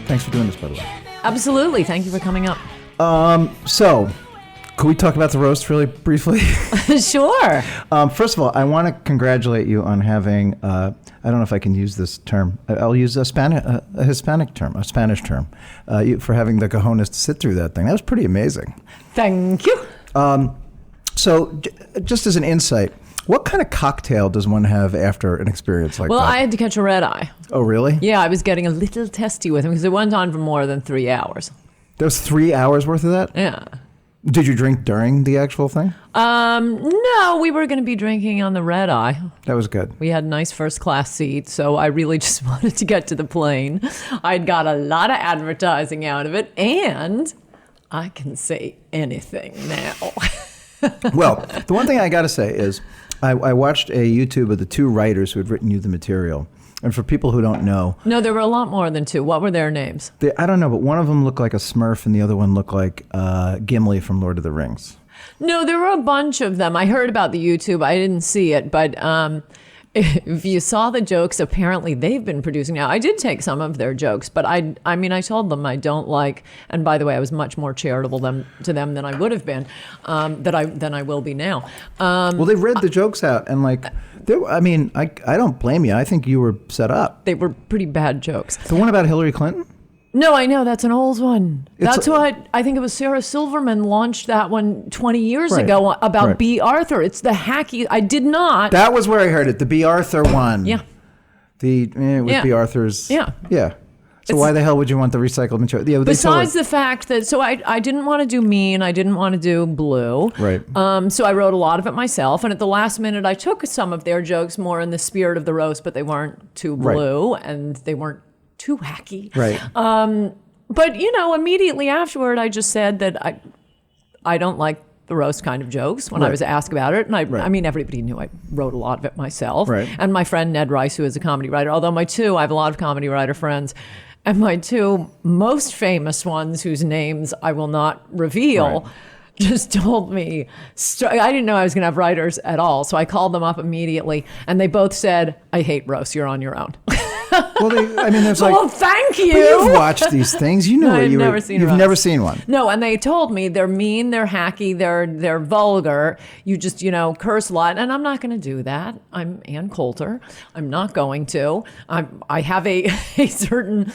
Thanks for doing this, by the way. Absolutely. Thank you for coming up. So, could we talk about the roast really briefly? Sure. First of all, I want to congratulate you on having, I don't know if I can use this term. I'll use a Hispanic term, a Spanish term, for having the cojones to sit through that thing. That was pretty amazing. Thank you. So, just as an insight, what kind of cocktail does one have after an experience like that? Well, I had to catch a red eye. Oh, really? Yeah, I was getting a little testy with him because it went on for more than 3 hours. There was 3 hours worth of that? Yeah. Did you drink during the actual thing? No, we were going to be drinking on the red eye. That was good. We had nice first class seats, so I really just wanted to get to the plane. I'd got a lot of advertising out of it, and I can say anything now. Well, the one thing I got to say is I watched a YouTube of the two writers who had written you the material. And for people who don't know... No, there were a lot more than two. What were their names? I don't know, but one of them looked like a Smurf and the other one looked like Gimli from Lord of the Rings. No, there were a bunch of them. I heard about the YouTube. I didn't see it, but if you saw the jokes, apparently they've been producing now. I did take some of their jokes, but I told them I don't like, and by the way, I was much more charitable to them than I would have been, than I will be now. Well, they read the jokes out, and I don't blame you. I think you were set up. They were pretty bad jokes. The one about Hillary Clinton? No, I know. That's an old one. That's what I think it was Sarah Silverman launched that one 20 years ago about B. Arthur. It's the hacky. I did not. That was where I heard it. The B. Arthur one. Yeah. With B. Arthur's. Yeah. Yeah. So why the hell would you want the recycled material? Yeah, besides the fact that, so I didn't want to do mean, I didn't want to do blue. Right. So I wrote a lot of it myself, and at the last minute I took some of their jokes more in the spirit of the roast, but they weren't too blue, and they weren't too hacky. Right. But, immediately afterward, I just said that I don't like the roast kind of jokes when I was asked about it. And I mean, everybody knew I wrote a lot of it myself. Right. And my friend Ned Rice, who is a comedy writer, although I have a lot of comedy writer friends, and my two most famous ones, whose names I will not reveal, just told me, I didn't know I was going to have writers at all. So I called them up immediately, and they both said, I hate roast, you're on your own. Well, there's well, thank you. But you've watched these things. You know I've you've never seen one. No, and they told me they're mean, they're hacky, they're vulgar. You just, curse a lot, and I'm not going to do that. I'm Ann Coulter. I'm not going to. I have a certain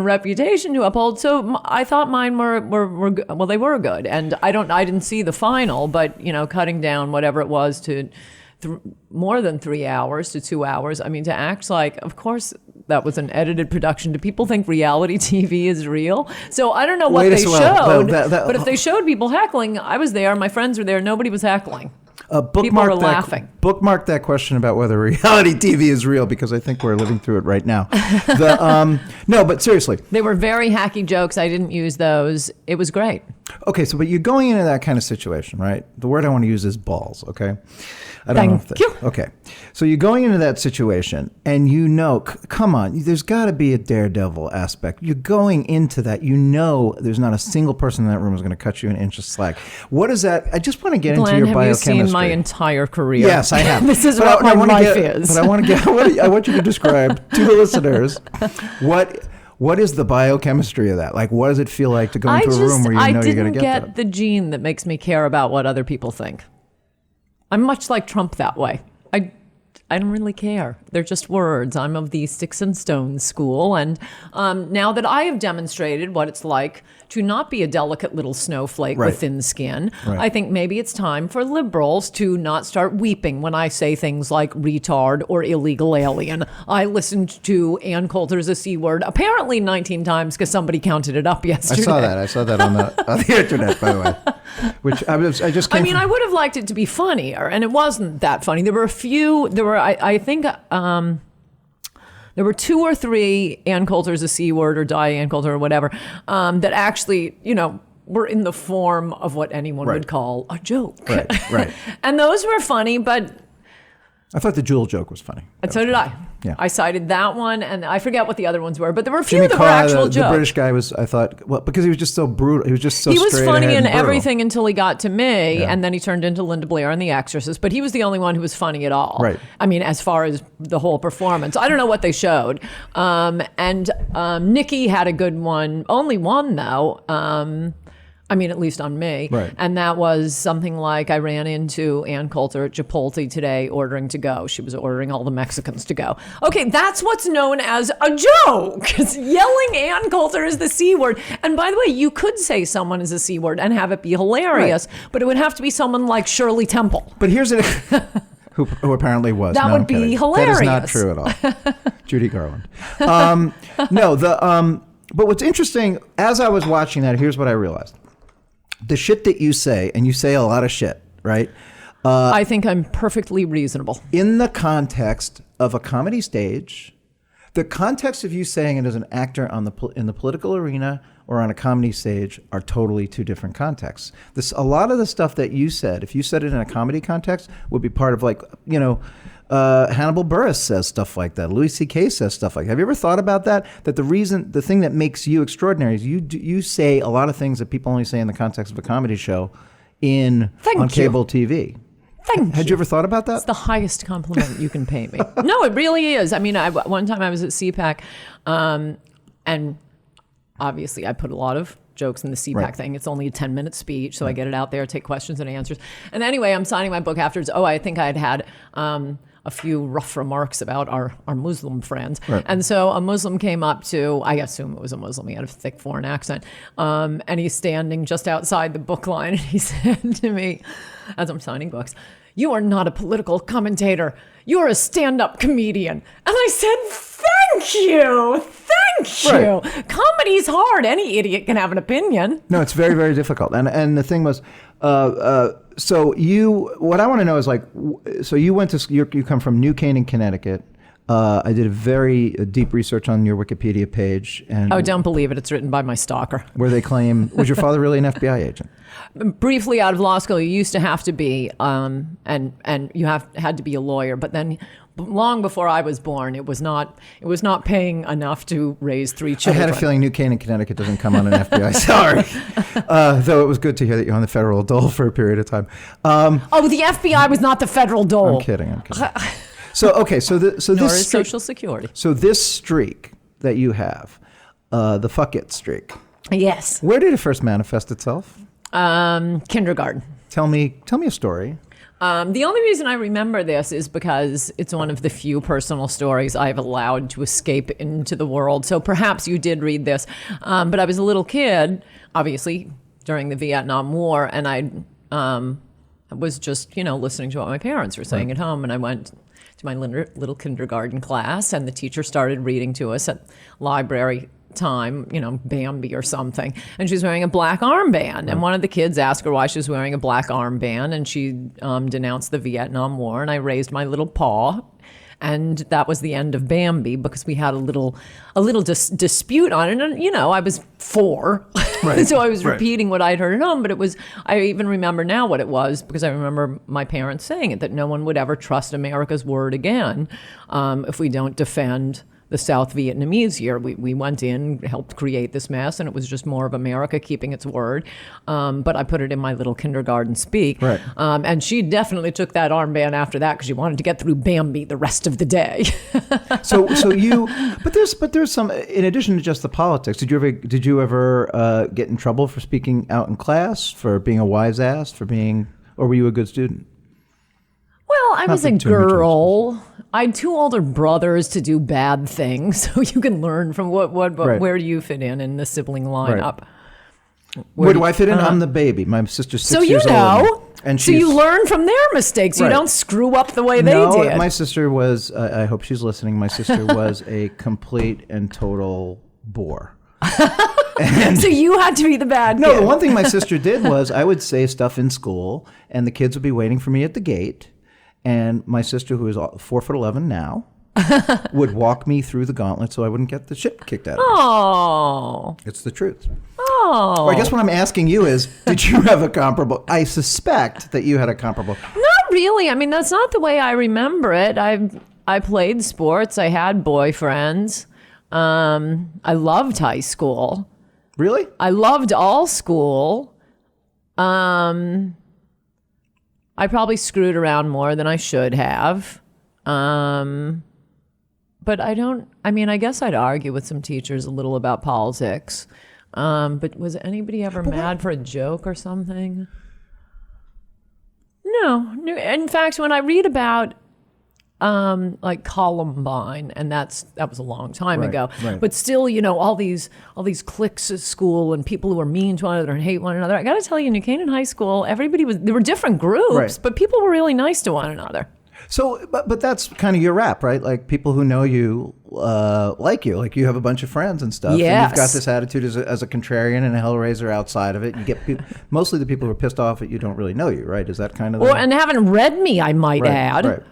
reputation to uphold. So I thought mine were well, they were good, and I didn't see the final, but cutting down whatever it was to more than 3 hours to 2 hours. I mean, to act like, of course, that was an edited production. Do people think reality TV is real? So I don't know what they showed, but if they showed people heckling, I was there, my friends were there, nobody was heckling. People were laughing. Bookmark that question about whether reality TV is real, because I think we're living through it right now. No, but seriously. They were very hacky jokes. I didn't use those. It was great. Okay, but you're going into that kind of situation, right? The word I want to use is balls, okay? Thank you. Okay. So you're going into that situation, and come on, there's got to be a daredevil aspect. You're going into that. There's not a single person in that room who's going to cut you an inch of slack. What is that? I just want to get into your biochemistry. Have you seen my entire career? Yes, I have. This is what my life is. But I want you to describe to the listeners what is the biochemistry of that? Like, what does it feel like to go into a room where you're going to get that? I didn't get the gene that makes me care about what other people think. I'm much like Trump that way. I don't really care. They're just words. I'm of the sticks and stones school. And now that I have demonstrated what it's like to not be a delicate little snowflake with thin skin, I think maybe it's time for liberals to not start weeping when I say things like retard or illegal alien. I listened to Ann Coulter's A C Word apparently 19 times because somebody counted it up yesterday. I saw that on the internet, by the way. Which I would have liked it to be funnier, and it wasn't that funny. There were I think there were 2 or 3 Ann Coulter's A C Word or Die Ann Coulter or whatever that actually, were in the form of what anyone would call a joke. Right. And those were funny, but I thought the Jewel joke was funny. And so did I. Yeah. I cited that one, and I forget what the other ones were, but there were a few Jimmy that were Carr, actual the jokes. British guy was, I thought, well, because he was just so brutal. He was just so He was straight funny ahead in and brutal. everything until he got to me, and then he turned into Linda Blair in The Exorcist. But he was the only one who was funny at all. Right. I mean, as far as the whole performance, I don't know what they showed. And Nikki had a good one. Only one though. I mean, at least on me. Right. And that was something like, I ran into Ann Coulter at Chipotle today ordering to go. She was ordering all the Mexicans to go. Okay, that's what's known as a joke. It's yelling Ann Coulter is the C word. And by the way, you could say someone is a C word and have it be hilarious, but it would have to be someone like Shirley Temple. But here's it. Who apparently was. That No, would I'm be kidding. hilarious. That is not true at all. Judy Garland. But what's interesting, as I was watching that, here's what I realized. The shit that you say, and you say a lot of shit, right? I think I'm perfectly reasonable. In the context of a comedy stage, the context of you saying it as an actor in the political arena or on a comedy stage are totally two different contexts. A lot of the stuff that you said, if you said it in a comedy context, would be part of Hannibal Buress says stuff like that. Louis C.K. says stuff like that. Have you ever thought about that? That the thing that makes you extraordinary is you say a lot of things that people only say in the context of a comedy show on cable TV. Had you ever thought about that? It's the highest compliment you can pay me. No, it really is. I mean, one time I was at CPAC, and obviously I put a lot of jokes in the CPAC thing. It's only a 10-minute speech, so I get it out there, take questions and answers. And anyway, I'm signing my book afterwards. I think I'd had a few rough remarks about our Muslim friends. Right. And so a Muslim came up to, I assume it was a Muslim, he had a thick foreign accent, and he's standing just outside the book line, and he said to me, as I'm signing books, "You are not a political commentator. You're a stand-up comedian." And I said, thank you. Right. Comedy's hard. Any idiot can have an opinion. No, it's very, very difficult. And the thing was, what I want to know is so you come from New Canaan, Connecticut. I did a very deep research on your Wikipedia page. And don't believe it. It's written by my stalker. Where they claim, was your father really an FBI agent? Briefly out of law school, you used to have to be, and you had to be a lawyer. But then, long before I was born, it was not paying enough to raise 3 children. I had a feeling New Canaan, Connecticut doesn't come on an FBI salary. Though it was good to hear that you're on the federal dole for a period of time. The FBI was not the federal dole. I'm kidding. So this is Social Security. So this streak that you have, the fuck it streak. Yes. Where did it first manifest itself? Kindergarten. Tell me a story. The only reason I remember this is because it's one of the few personal stories I've allowed to escape into the world. So perhaps you did read this. But I was a little kid, obviously, during the Vietnam War, and I was just, listening to what my parents were saying at home, and I went to my little kindergarten class, and the teacher started reading to us at library time, Bambi or something, and she was wearing a black armband, and one of the kids asked her why she was wearing a black armband, and she denounced the Vietnam War, and I raised my little paw, and that was the end of Bambi, because we had a little dispute on it, and I was 4, so I was repeating what I'd heard at home, but I even remember now what it was, because I remember my parents saying it, that no one would ever trust America's word again if we don't defend the South Vietnamese here. We went in, helped create this mess, and it was just more of America keeping its word. But I put it in my little kindergarten speak. Right. And she definitely took that armband after that because she wanted to get through Bambi the rest of the day. But there's some, in addition to just the politics, did you ever get in trouble for speaking out in class, for being a wise ass, or were you a good student? Well, I was a girl. I had 2 older brothers to do bad things, so you can learn from where do you fit in the sibling lineup? Right. Where do I fit in? I'm the baby. My sister's 6 years old. And so you learn from their mistakes. You don't screw up the way they did. My sister was, I hope she's listening, my sister was a complete and total bore. So you had to be the bad kid. No, the one thing my sister did was I would say stuff in school, and the kids would be waiting for me at the gate. And my sister, who is 4'11" now, would walk me through the gauntlet so I wouldn't get the shit kicked out of me. Oh. It's the truth. Oh. Well, I guess what I'm asking you is, did you have a comparable? I suspect that you had a comparable. Not really. I mean, that's not the way I remember it. I played sports. I had boyfriends. I loved high school. Really? I loved all school. I probably screwed around more than I should have. But I guess I'd argue with some teachers a little about politics. But was anybody ever mad for a joke or something? No. In fact, when I read about like Columbine, and that was a long time ago. Right. But still, all these cliques at school and people who are mean to one another and hate one another. I got to tell you, in New Canaan High School, there were different groups, Right. but people were really nice to one another. So, but that's kind of your rap, right? Like people who know you, like you have a bunch of friends and stuff. Yes. And you've got this attitude as a contrarian and a hellraiser outside of it. You get mostly the people who are pissed off at you don't really know you, right? Is that kind of And haven't read me, I might add. Right.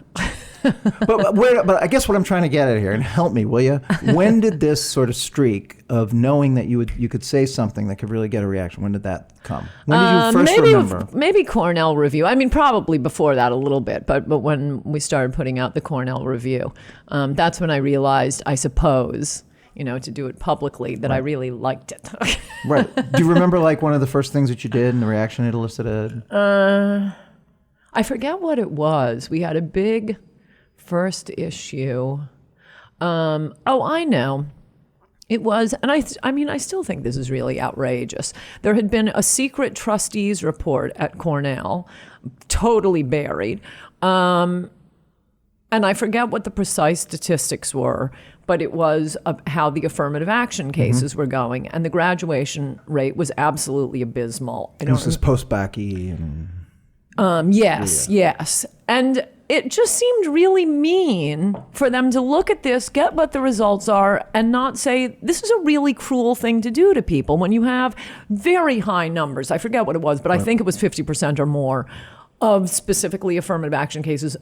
But I guess what I'm trying to get at here, and help me, will you? When did this sort of streak of knowing that you could say something that could really get a reaction? When did that come? When did you first remember? Maybe Cornell Review. I mean, probably before that a little bit, but when we started putting out the Cornell Review, that's when I realized, I suppose, to do it publicly, that I really liked it. Right. Do you remember like one of the first things that you did and the reaction it elicited? I forget what it was. We had a big first issue. I know. It was, and I still think this is really outrageous. There had been a secret trustees report at Cornell, totally buried. And I forget what the precise statistics were, but it was of how the affirmative action cases were going. And the graduation rate was absolutely abysmal. This is post-Backy and... Yes. And it just seemed really mean for them to look at this, get what the results are, and not say, this is a really cruel thing to do to people when you have very high numbers. I forget what it was, but I think it was 50% or more of specifically affirmative action cases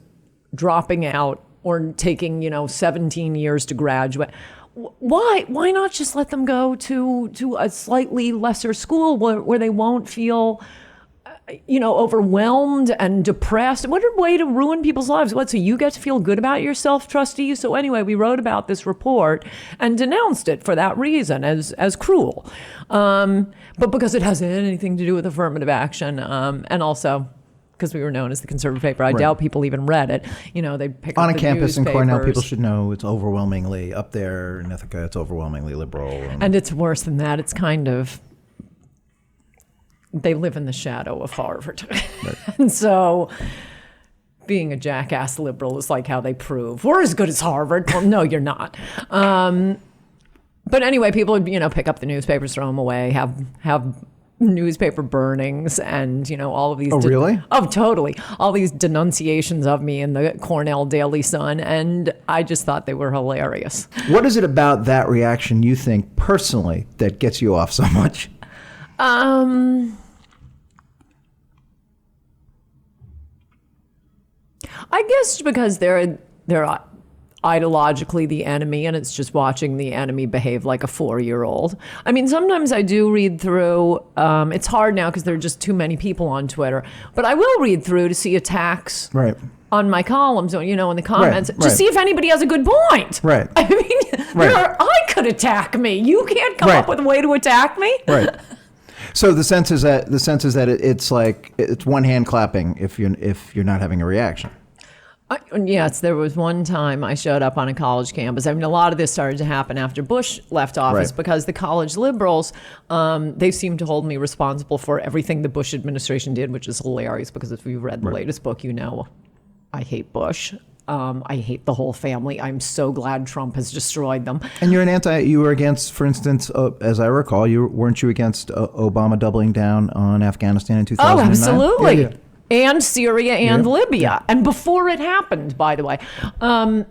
dropping out or taking, 17 years to graduate. Why not just let them go to a slightly lesser school where they won't feel overwhelmed and depressed? What a way to ruin people's lives. So you get to feel good about yourself, trustees? So anyway, we wrote about this report and denounced it for that reason as cruel. But because it hasn't anything to do with affirmative action, and also because we were known as the conservative paper, I doubt people even read it. They pick up on a the campus in Cornell, newspapers. people should know it's overwhelmingly up there in Ithaca. It's overwhelmingly liberal, and it's worse than that. It's kind of, they live in the shadow of Harvard. Right. And so being a jackass liberal is like how they prove we're as good as Harvard. Well, no, you're not. But anyway, people would, pick up the newspapers, throw them away, have newspaper burnings and, all of these. Oh, really? Oh, totally. All these denunciations of me in the Cornell Daily Sun. And I just thought they were hilarious. What is it about that reaction you think personally that gets you off so much? I guess because they're ideologically the enemy, and it's just watching the enemy behave like a 4-year-old. I mean, sometimes I do read through. It's hard now because there are just too many people on Twitter. But I will read through to see attacks on my columns, in the comments, to see if anybody has a good point. Right. I mean, I could attack me. You can't come up with a way to attack me. Right. So the sense is that it's like it's one hand clapping if you're not having a reaction. Yes, there was one time I showed up on a college campus. I mean, a lot of this started to happen after Bush left office because the college liberals, they seem to hold me responsible for everything the Bush administration did, which is hilarious because if you've read the latest book, I hate Bush. I hate the whole family. I'm so glad Trump has destroyed them. And you were against, for instance, as I recall, weren't you against Obama doubling down on Afghanistan in 2009? Oh, absolutely. Yeah. And Syria and Libya. And before it happened, by the way. But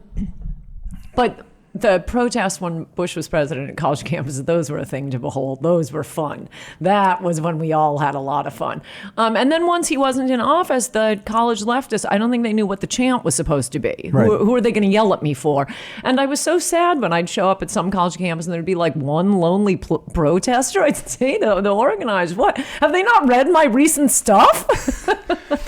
the protests when Bush was president at college campuses, those were a thing to behold. Those were fun. That was when we all had a lot of fun. And then once he wasn't in office, the college leftists, I don't think they knew what the chant was supposed to be. Right. Who are they going to yell at me for? And I was so sad when I'd show up at some college campus and there'd be like one lonely protester. I'd say, the organizers, what? Have they not read my recent stuff?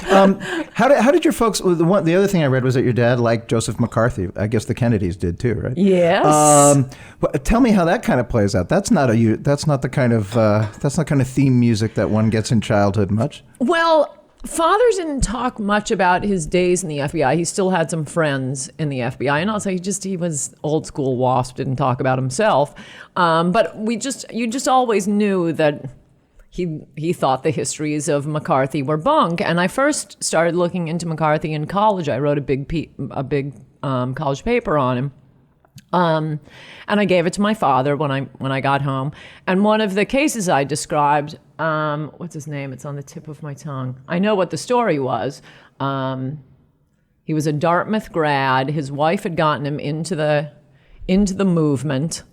How did your folks? The other thing I read was that your dad liked Joseph McCarthy. I guess the Kennedys did too, right? Yes. Tell me how that kind of plays out. That's not the kind of theme music that one gets in childhood much. Well, Father didn't talk much about his days in the FBI. He still had some friends in the FBI, and also he was old school WASP. Didn't talk about himself, but you just always knew that. He thought the histories of McCarthy were bunk, and I first started looking into McCarthy in college. I wrote a big college paper on him, and I gave it to my father when I got home. And one of the cases I described, what's his name? It's on the tip of my tongue. I know what the story was. He was a Dartmouth grad. His wife had gotten him into the movement,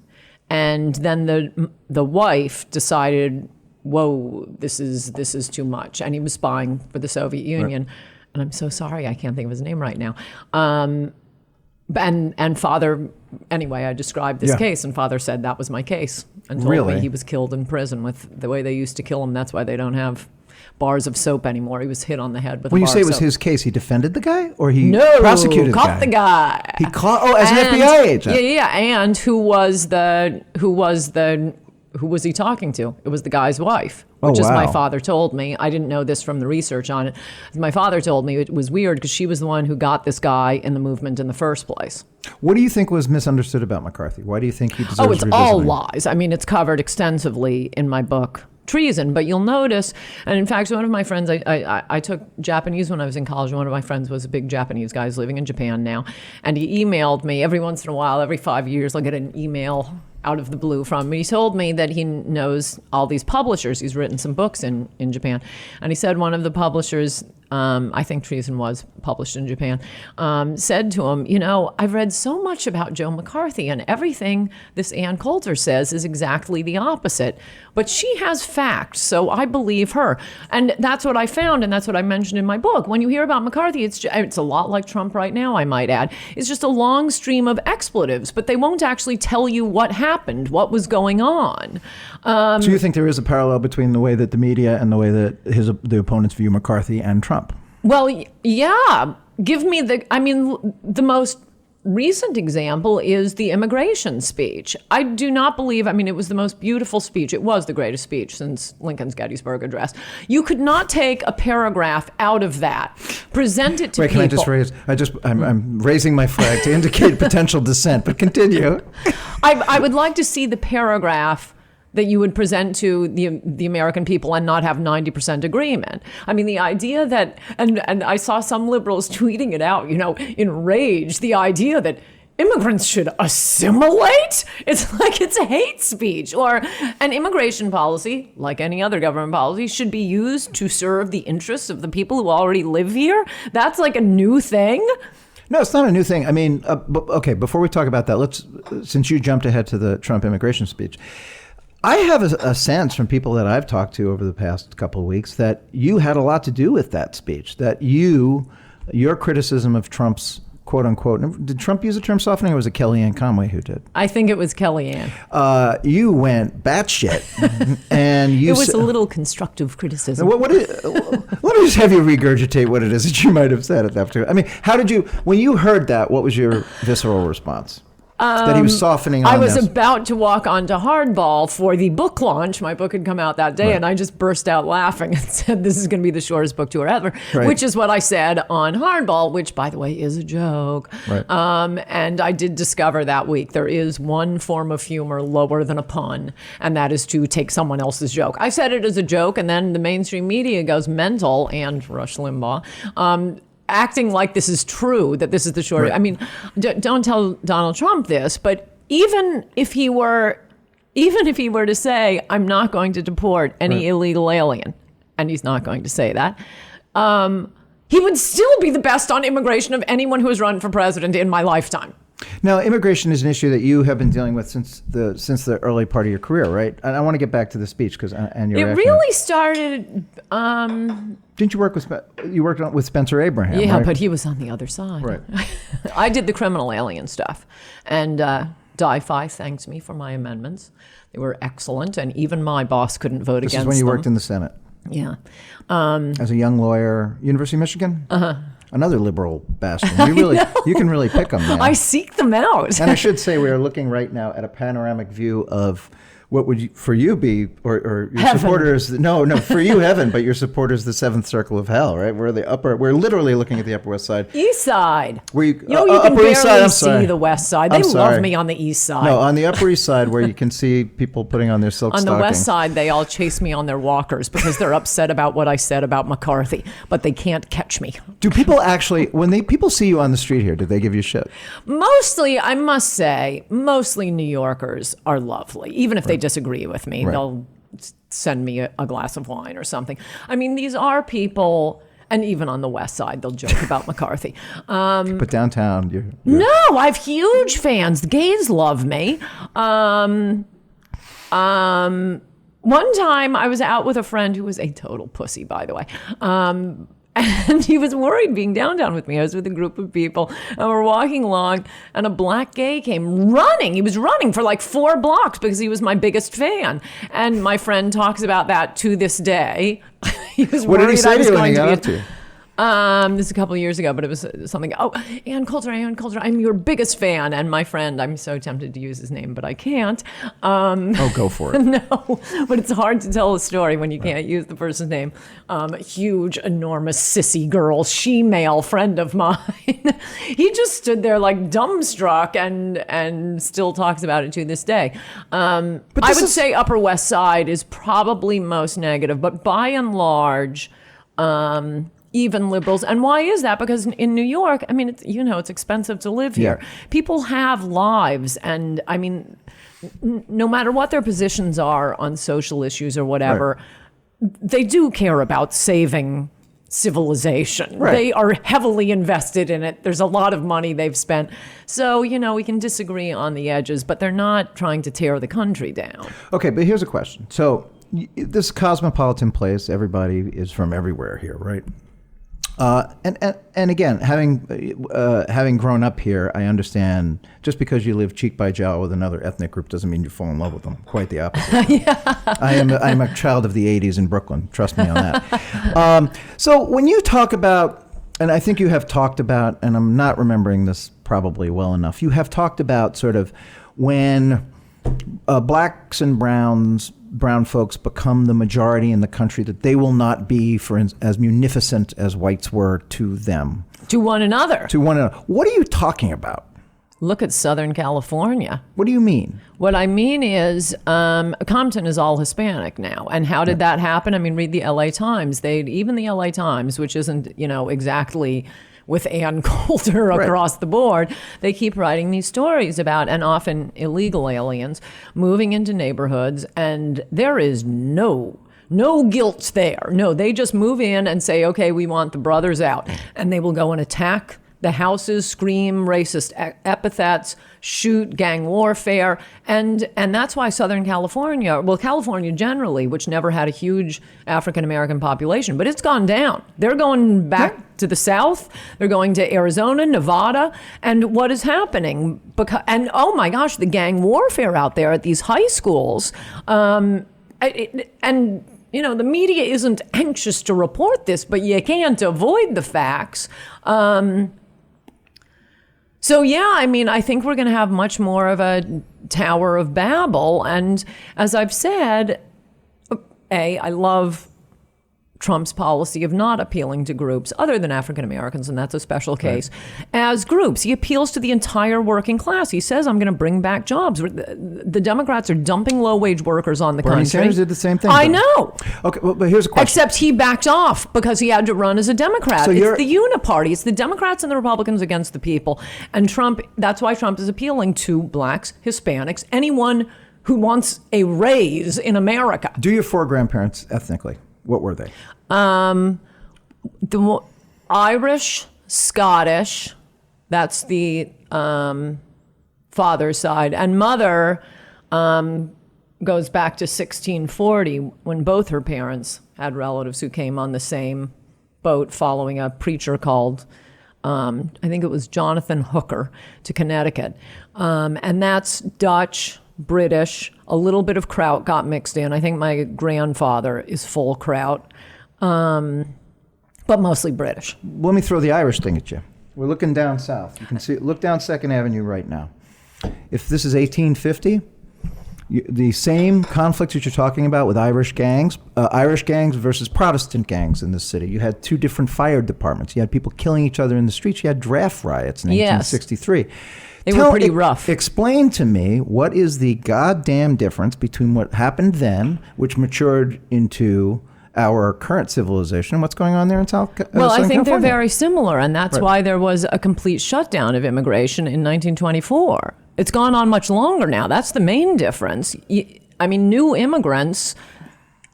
and then the wife decided, whoa, this is too much. And he was spying for the Soviet Union. Right. And I'm so sorry, I can't think of his name right now. And Father, anyway, I described this case, and Father said that was my case. And told me he was killed in prison with the way they used to kill him. That's why they don't have bars of soap anymore. He was hit on the head with a bar of soap. When you say it was his case, he defended the guy? Or he prosecuted the guy? He caught, as an FBI agent. Yeah. And who was he talking to? It was the guy's wife, which is my father told me. I didn't know this from the research on it. My father told me it was weird because she was the one who got this guy in the movement in the first place. What do you think was misunderstood about McCarthy? Why do you think he deserves revisiting? All lies. I mean, it's covered extensively in my book, Treason. But you'll notice, and in fact, one of my friends, I took Japanese when I was in college. One of my friends was a big Japanese guy who's living in Japan now. And he emailed me every once in a while, every 5 years, I'll get an email out of the blue from him. He told me that he knows all these publishers. He's written some books in Japan. And he said one of the publishers, I think Treason was published in Japan, said to him, I've read so much about Joe McCarthy, and everything this Ann Coulter says is exactly the opposite. But she has facts, so I believe her. And that's what I found, and that's what I mentioned in my book. When you hear about McCarthy, it's a lot like Trump right now, I might add. It's just a long stream of expletives, but they won't actually tell you what happened, what was going on. So you think there is a parallel between the way that the media and the way that the opponents view McCarthy and Trump? Well, yeah. Give me the most recent example is the immigration speech. I do not believe, it was the most beautiful speech. It was the greatest speech since Lincoln's Gettysburg Address. You could not take a paragraph out of that, present it to people. Wait, can I just raise? I'm raising my flag to indicate potential dissent, but continue. I would like to see the paragraph that you would present to the American people and not have 90% agreement. The idea that, and I saw some liberals tweeting it out, in rage, the idea that immigrants should assimilate? It's like it's a hate speech. Or an immigration policy, like any other government policy, should be used to serve the interests of the people who already live here. That's like a new thing. No, it's not a new thing. Okay, before we talk about that, since you jumped ahead to the Trump immigration speech, I have a sense from people that I've talked to over the past couple of weeks that you had a lot to do with that speech, that your criticism of Trump's quote unquote, did Trump use the term softening or was it Kellyanne Conway who did? I think it was Kellyanne. You went batshit. And it was a little constructive criticism. Let me just have you regurgitate what it is that you might have said at that time. How did you, when you heard that, what was your visceral response? That he was softening on I was this. about to walk onto Hardball for the book launch. My book had come out that day, right. And I just burst out laughing and said, this is going to be the shortest book tour ever, right. Which is what I said on Hardball, which, by the way, is a joke. Right. And I did discover that week there is one form of humor lower than a pun, and that is to take someone else's joke. I said it as a joke, and then the mainstream media goes mental, and Rush Limbaugh, acting like this is true, that this is the short. Right. Don't tell Donald Trump this, but even if he were to say, I'm not going to deport any illegal alien, and he's not going to say that, he would still be the best on immigration of anyone who has run for president in my lifetime. Now, immigration is an issue that you have been dealing with since the early part of your career, right? And I want to get back to the speech and your It reaction. really started. Didn't you work with with Spencer Abraham? Yeah, right? but he was on the other side. Right. I did the criminal alien stuff, and Di-Fi thanks me for my amendments. They were excellent, and even my boss couldn't vote This against is when you them. worked in the Senate Yeah. as a young lawyer, University of Michigan. Another liberal bastion. You can really pick them, man. I seek them out. And I should say we are looking right now at a panoramic view of what would for you be, or your Heaven. supporters? No, for you heaven, but your supporters the seventh circle of hell, right? We're literally looking at the Upper West Side. East Side. Where you You can Upper barely East Side, I'm sorry. see the West Side. They I'm love sorry. me on the East Side. No, on the Upper East Side where you can see people putting on their silk on the stockings. West Side, they all chase me on their walkers because they're upset about what I said about McCarthy, but they can't catch me. Do people actually, when people see you on the street here, do they give you shit? Mostly, I must say, mostly New Yorkers are lovely. Even if they disagree with me, Right. they'll send me a glass of wine or something. I mean, these are people, and even on the West Side, they'll joke about McCarthy. But downtown, you're No, I have huge fans. The gays love me. One time I was out with a friend who was a total pussy, by the way. And he was worried being downtown with me. I was with a group of people, and we're walking along, and a black gay came running. He was running for like 4 blocks because he was my biggest fan. And my friend talks about that to this day. He was What did he worried say I to was you when going he to got be up to you? this is a couple of years ago, but it was something. Oh, Ann Coulter, I'm your biggest fan. And my friend, I'm so tempted to use his name, but I can't. Go for it. No, but it's hard to tell a story when you can't use the person's name. Huge, enormous, sissy girl, she-male friend of mine. He just stood there like dumbstruck and still talks about it to this day. I would say Upper West Side is probably most negative, but by and large, even liberals. And why is that? Because in New York, I mean, it's expensive to live here. Yeah. People have lives, and I mean, no matter what their positions are on social issues or whatever, they do care about saving civilization. Right. They are heavily invested in it. There's a lot of money they've spent. So, we can disagree on the edges, but they're not trying to tear the country down. Okay, but here's a question. So this cosmopolitan place, everybody is from everywhere here, right? And again, having grown up here, I understand just because you live cheek by jowl with another ethnic group doesn't mean you fall in love with them. Quite the opposite. Yeah. I'm a child of the 80s in Brooklyn. Trust me on that. So when you talk about, and I think you have talked about, and I'm not remembering this probably well enough, you have talked about sort of when blacks and brown folks become the majority in the country, that they will not be as munificent as whites were to them. To one another. What are you talking about? Look at Southern California. What do you mean? What I mean is Compton is all Hispanic now. And how did that happen? I mean, read the LA Times. Even the LA Times, which isn't, exactly with Ann Coulter across the board, they keep writing these stories about, and often illegal aliens, moving into neighborhoods, and there is no guilt there. No, they just move in and say, okay, we want the brothers out. And they will go and attack the houses, scream racist epithets, shoot, gang warfare. And that's why Southern California, well, California generally, which never had a huge African-American population, but it's gone down. They're going back to the South. They're going to Arizona, Nevada. And what is happening? And oh my gosh, the gang warfare out there at these high schools. The media isn't anxious to report this, but you can't avoid the facts. So, yeah, I mean, I think we're going to have much more of a Tower of Babel. And as I've said, I love Trump's policy of not appealing to groups other than African Americans, and that's a special case, as groups. He appeals to the entire working class. He says, I'm going to bring back jobs. The Democrats are dumping low-wage workers on the country. Bernie Sanders did the same thing. I know. Okay, well, but here's a question. Except he backed off because he had to run as a Democrat. So it's the uniparty. It's the Democrats and the Republicans against the people. And Trump, that's why Trump is appealing to blacks, Hispanics, anyone who wants a raise in America. Do your 4 grandparents ethnically? What were they? The Irish, Scottish, that's the father's side. And mother goes back to 1640 when both her parents had relatives who came on the same boat following a preacher called, I think it was Jonathan Hooker, to Connecticut. And that's Dutch, British, a little bit of Kraut got mixed in. I think my grandfather is full Kraut, but mostly British. Let me throw the Irish thing at you. We're looking down south. You can see, look down 2nd Avenue right now. If this is 1850, the same conflict that you're talking about with Irish gangs versus Protestant gangs in the city. You had 2 different fire departments. You had people killing each other in the streets. You had draft riots in 1863. They were pretty rough. Explain to me what is the goddamn difference between what happened then, which matured into our current civilization, and what's going on there in Southern California? Well, I think they're very similar, and that's why there was a complete shutdown of immigration in 1924. It's gone on much longer now. That's the main difference. New immigrants,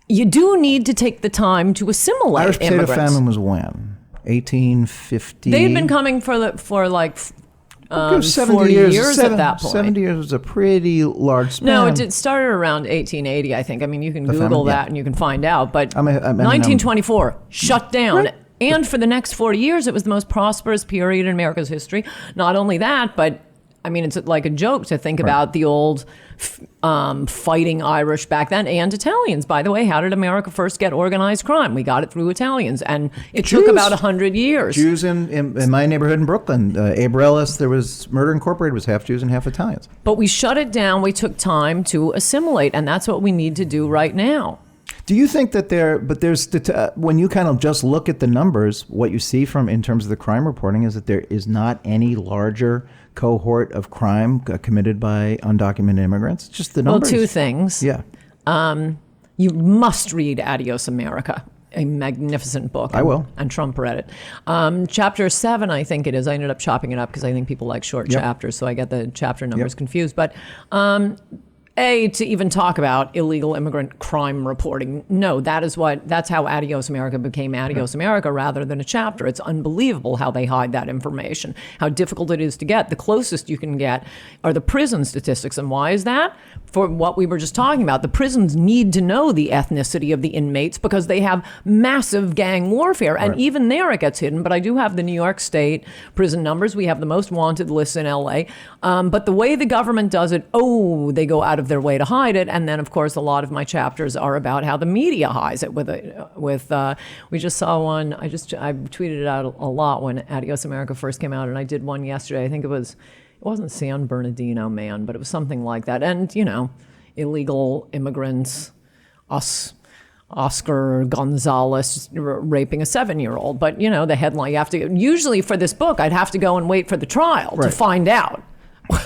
you do need to take the time to assimilate Irish potato immigrants. famine was when? 1850? They had been coming for 70 years at that point. 70 years was a pretty large span. No, it started around 1880, I think. I mean, you can Google that and you can find out. But 1924, shut down. Right. And for the next 40 years, it was the most prosperous period in America's history. Not only that, but I mean, it's like a joke to think about the old fighting Irish back then, and Italians. By the way, how did America first get organized crime? We got it through Italians, and it took about 100 years. Jews in my neighborhood in Brooklyn, Abe Ellis, there was Murder Incorporated was half Jews and half Italians. But we shut it down. We took time to assimilate, and that's what we need to do right now. Do you think that when you kind of just look at the numbers, what you see in terms of the crime reporting is that there is not any larger cohort of crime committed by undocumented immigrants? Just the numbers. Well, 2 things. Yeah. You must read Adios America, a magnificent book. I will. And Trump read it. Chapter 7, I think it is. I ended up chopping it up because I think people like short chapters, so I get the chapter numbers confused. But to even talk about illegal immigrant crime reporting. No, that's how Adios America became Adios America rather than a chapter. It's unbelievable how they hide that information, how difficult it is to get. The closest you can get are the prison statistics. And why is that? For what we were just talking about, the prisons need to know the ethnicity of the inmates because they have massive gang warfare. And even there it gets hidden. But I do have the New York State prison numbers. We have the most wanted list in LA. But the way the government does it, they go out of their way to hide it. And then, of course, a lot of my chapters are about how the media hides it we just saw one. I tweeted it out a lot when Adios America first came out, and I did one yesterday. I think it wasn't San Bernardino Man, but it was something like that. And, illegal immigrants, Oscar Gonzalez raping a 7-year-old. But, the headline, usually for this book, I'd have to go and wait for the trial to find out. By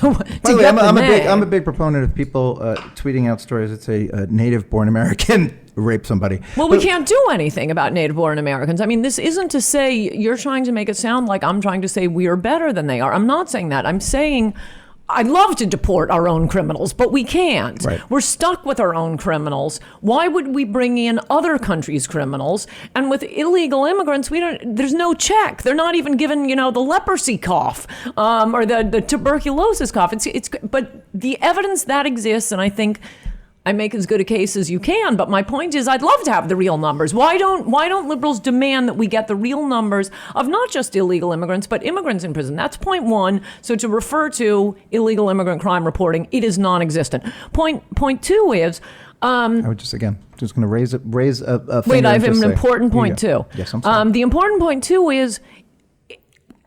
the way, I'm a big proponent of people tweeting out stories that say native-born American raped somebody. Well, we can't do anything about native-born Americans. I mean, this isn't to say you're trying to make it sound like I'm trying to say we are better than they are. I'm not saying that. I'm saying I'd love to deport our own criminals, but we can't. Right. We're stuck with our own criminals. Why would we bring in other countries' criminals? And with illegal immigrants, there's no check. They're not even given, the leprosy cough or the tuberculosis cough. But the evidence that exists, and I think I make as good a case as you can, but my point is I'd love to have the real numbers. Why don't liberals demand that we get the real numbers of not just illegal immigrants, but immigrants in prison? That's point 1. So to refer to illegal immigrant crime reporting, it is non-existent. Point 2 is... I would just going to raise a finger. Wait, I have an important point too. Yes, I'm sorry. The important point too is,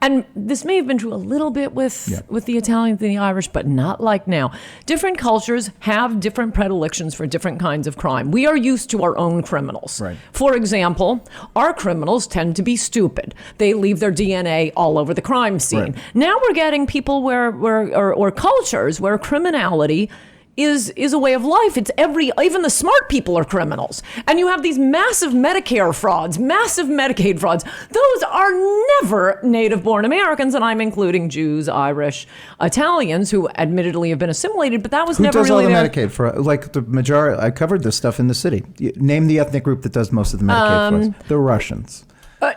and this may have been true a little bit with the Italians and the Irish, but not like now. Different cultures have different predilections for different kinds of crime. We are used to our own criminals. Right. For example, our criminals tend to be stupid. They leave their DNA all over the crime scene. Right. Now we're getting people or cultures where criminality is a way of life. It's even the smart people are criminals. And you have these massive Medicare frauds, massive Medicaid frauds. Those are never native-born Americans, and I'm including Jews, Irish, Italians, who admittedly have been assimilated, but that was never really Who does all the Medicaid fraud? Like the majority, I covered this stuff in the city. Name the ethnic group that does most of the Medicaid frauds. The Russians.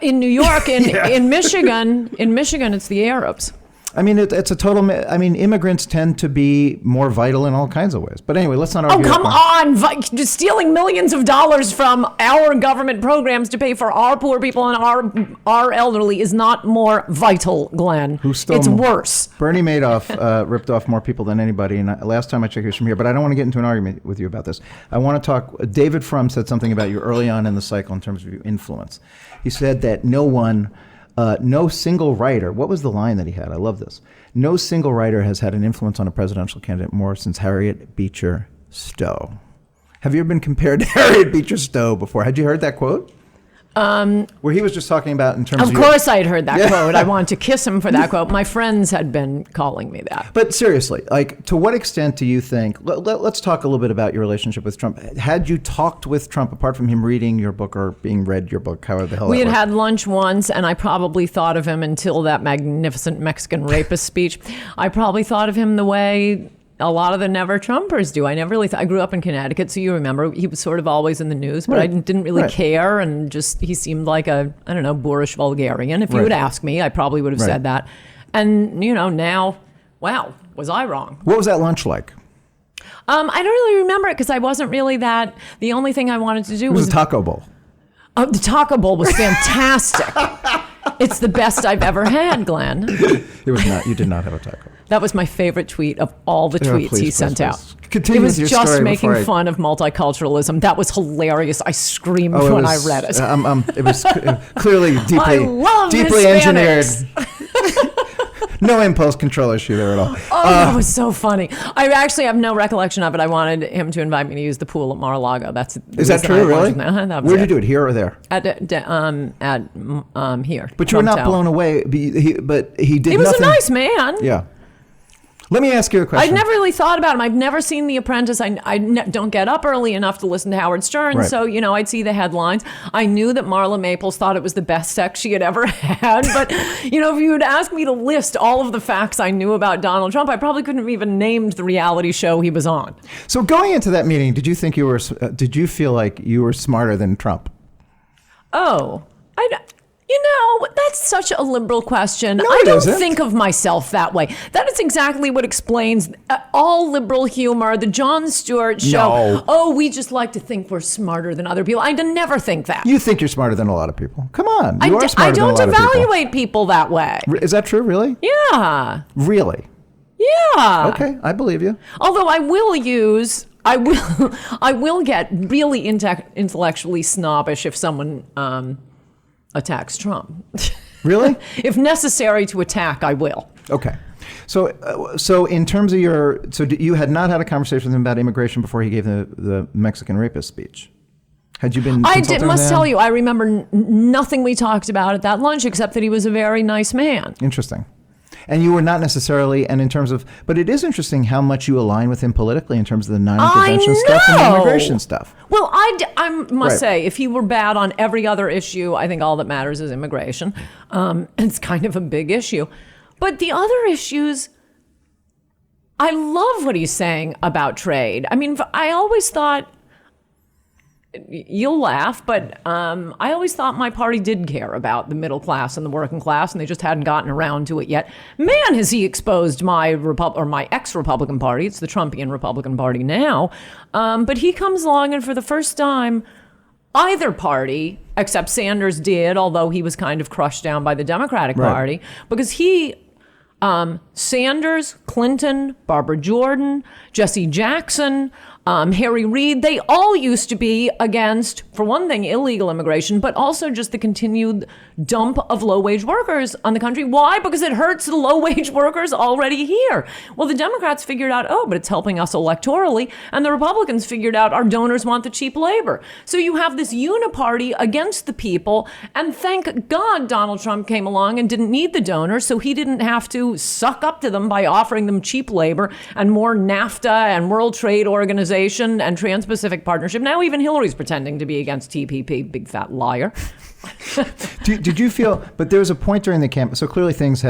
In New York, in Michigan, it's the Arabs. I mean, it's a total. I mean, immigrants tend to be more vital in all kinds of ways. But anyway, let's not argue. Oh, come on. Just stealing millions of dollars from our government programs to pay for our poor people and our elderly is not more vital, Glenn. It's worse. Bernie Madoff ripped off more people than anybody. And last time I checked, he was from here. But I don't want to get into an argument with you about this. I want to talk. David Frum said something about you early on in the cycle in terms of your influence. He said that no single writer, what was the line that he had? I love this. No single writer has had an influence on a presidential candidate more since Harriet Beecher Stowe. Have you ever been compared to Harriet Beecher Stowe before? Had you heard that quote? Where he was just talking about in terms of... Of course I'd heard that quote. I wanted to kiss him for that quote. My friends had been calling me that. But seriously, like, to what extent do you think... Let's talk a little bit about your relationship with Trump. Had you talked with Trump, apart from him reading your book or being read your book, however the hell We that had works? had lunch once, and I probably thought of him until that magnificent Mexican rapist speech. I probably thought of him the way... a lot of the never Trumpers do. I never really I grew up in Connecticut, so you remember he was sort of always in the news, but I didn't really care, and just he seemed like a, I don't know, boorish vulgarian. If you would ask me, I probably would have said that. And now, wow, was I wrong? What was that lunch like? I don't really remember it because I wasn't really that. The only thing I wanted to do It was a taco bowl. Oh, the taco bowl was fantastic. It's the best I've ever had, Glenn. It was not. You did not have a taco. That was my favorite tweet of all the tweets he sent out. Continue it was with your just story making fun of multiculturalism. That was hilarious. I screamed when I read it. It was clearly deeply Hispanics. engineered. No impulse control issue there at all. Oh, that was so funny. I actually have no recollection of it. I wanted him to invite me to use the pool at Mar-a-Lago. Is that true, really? That Where did you do it, here or there? At here. But you were not blown away. But he did. He was nothing. a nice man. Yeah. Let me ask you a question. I'd never really thought about him. I've never seen The Apprentice. I don't get up early enough to listen to Howard Stern. Right. So, I'd see the headlines. I knew that Marla Maples thought it was the best sex she had ever had. But, if you would ask me to list all of the facts I knew about Donald Trump, I probably couldn't have even named the reality show he was on. So going into that meeting, did you feel like you were smarter than Trump? Oh, that's such a liberal question. No, I don't isn't. think of myself that way. That is exactly what explains all liberal humor, the Jon Stewart show. No. Oh, we just like to think we're smarter than other people. I never think that. You think you're smarter than a lot of people. Come on. You are I smarter than a don't lot of people. evaluate people that way. Is that true, really? Yeah. Really? Yeah. Okay, I believe you. Although I will get really intellectually snobbish if someone attacks Trump. Really? If necessary to attack, I will. Okay. So in terms of you had not had a conversation with him about immigration before he gave the Mexican rapist speech? Had you been consulting with him? Must tell you, I remember nothing we talked about at that lunch except that he was a very nice man. Interesting. And you were not necessarily, and in terms of, but it is interesting how much you align with him politically in terms of the non-intervention stuff and the immigration stuff. Well, I must say, if he were bad on every other issue, I think all that matters is immigration. It's kind of a big issue. But the other issues, I love what he's saying about trade. I mean, I always thought, you'll laugh, but I always thought my party did care about the middle class and the working class, and they just hadn't gotten around to it yet. Man, has he exposed my ex-Republican Party. It's the Trumpian Republican Party now. But he comes along, and for the first time, either party, except Sanders did, although he was kind of crushed down by the Democratic Party, because Sanders, Clinton, Barbara Jordan, Jesse Jackson, Harry Reid, they all used to be against, for one thing, illegal immigration, but also just the continued dump of low-wage workers on the country. Why? Because it hurts the low-wage workers already here. Well, the Democrats figured out, but it's helping us electorally, and the Republicans figured out our donors want the cheap labor. So you have this uniparty against the people, and thank God Donald Trump came along and didn't need the donors, so he didn't have to suck up to them by offering them cheap labor and more NAFTA and World Trade Organization and Trans-Pacific Partnership. Now even Hillary's pretending to be against TPP, big fat liar. Did you feel, but there was a point during the campaign, so clearly things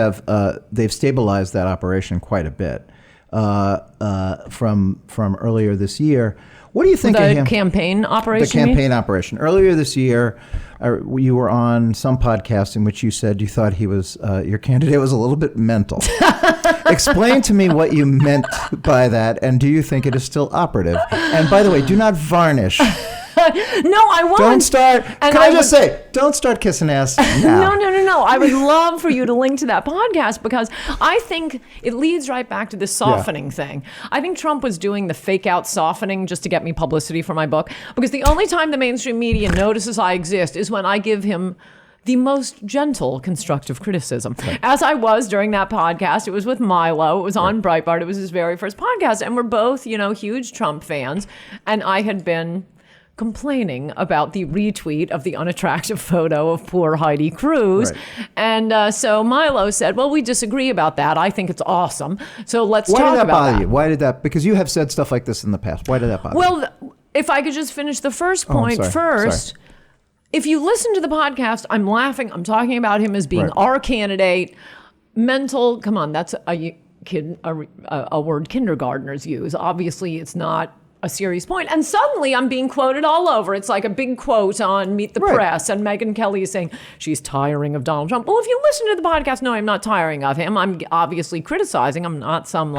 they've stabilized that operation quite a bit from earlier this year. What do you think of The him? campaign operation? The campaign operation. Earlier this year, you were on some podcast in which you said you thought he was your candidate was a little bit mental. Explain to me what you meant by that, and do you think it is still operative? And by the way, do not varnish. No, I won't. Don't start. Can I just say, don't start kissing ass now. No. I would love for you to link to that podcast because I think it leads right back to this softening thing. I think Trump was doing the fake out softening just to get me publicity for my book because the only time the mainstream media notices I exist is when I give him the most gentle constructive criticism. Right. As I was during that podcast, it was with Milo, it was on Breitbart, it was his very first podcast, and we're both, huge Trump fans, and I had been complaining about the retweet of the unattractive photo of poor Heidi Cruz. Right. And so Milo said, well, we disagree about that. I think it's awesome. So let's talk about that. Why did that bother you? Why did that? Because you have said stuff like this in the past. Why did that bother you? Well, if I could just finish the first point first. Sorry. If you listen to the podcast, I'm laughing. I'm talking about him as being our candidate. Mental, come on, that's a word kindergartners use. Obviously, it's not a serious point. And suddenly I'm being quoted all over. It's like a big quote on Meet the Press. And Megyn Kelly is saying she's tiring of Donald Trump. Well, if you listen to the podcast, no, I'm not tiring of him. I'm obviously criticizing. I'm not some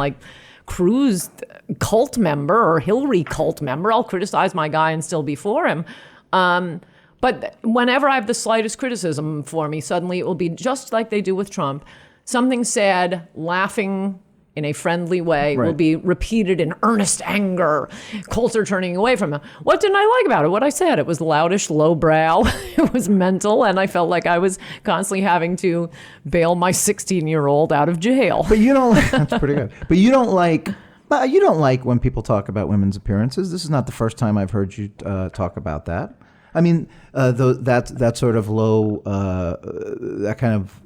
Cruz cult member or Hillary cult member. I'll criticize my guy and still be for him. But whenever I have the slightest criticism for me, suddenly it will be just like they do with Trump. Something said, laughing in a friendly way, will be repeated in earnest anger. Coulter turning away from him. What didn't I like about it? What I said, it was loutish, lowbrow. It was mental, and I felt like I was constantly having to bail my 16-year-old out of jail. But you don't. That's pretty good. But you don't like. You don't like when people talk about women's appearances. This is not the first time I've heard you talk about that. I mean, that sort of low, that kind of,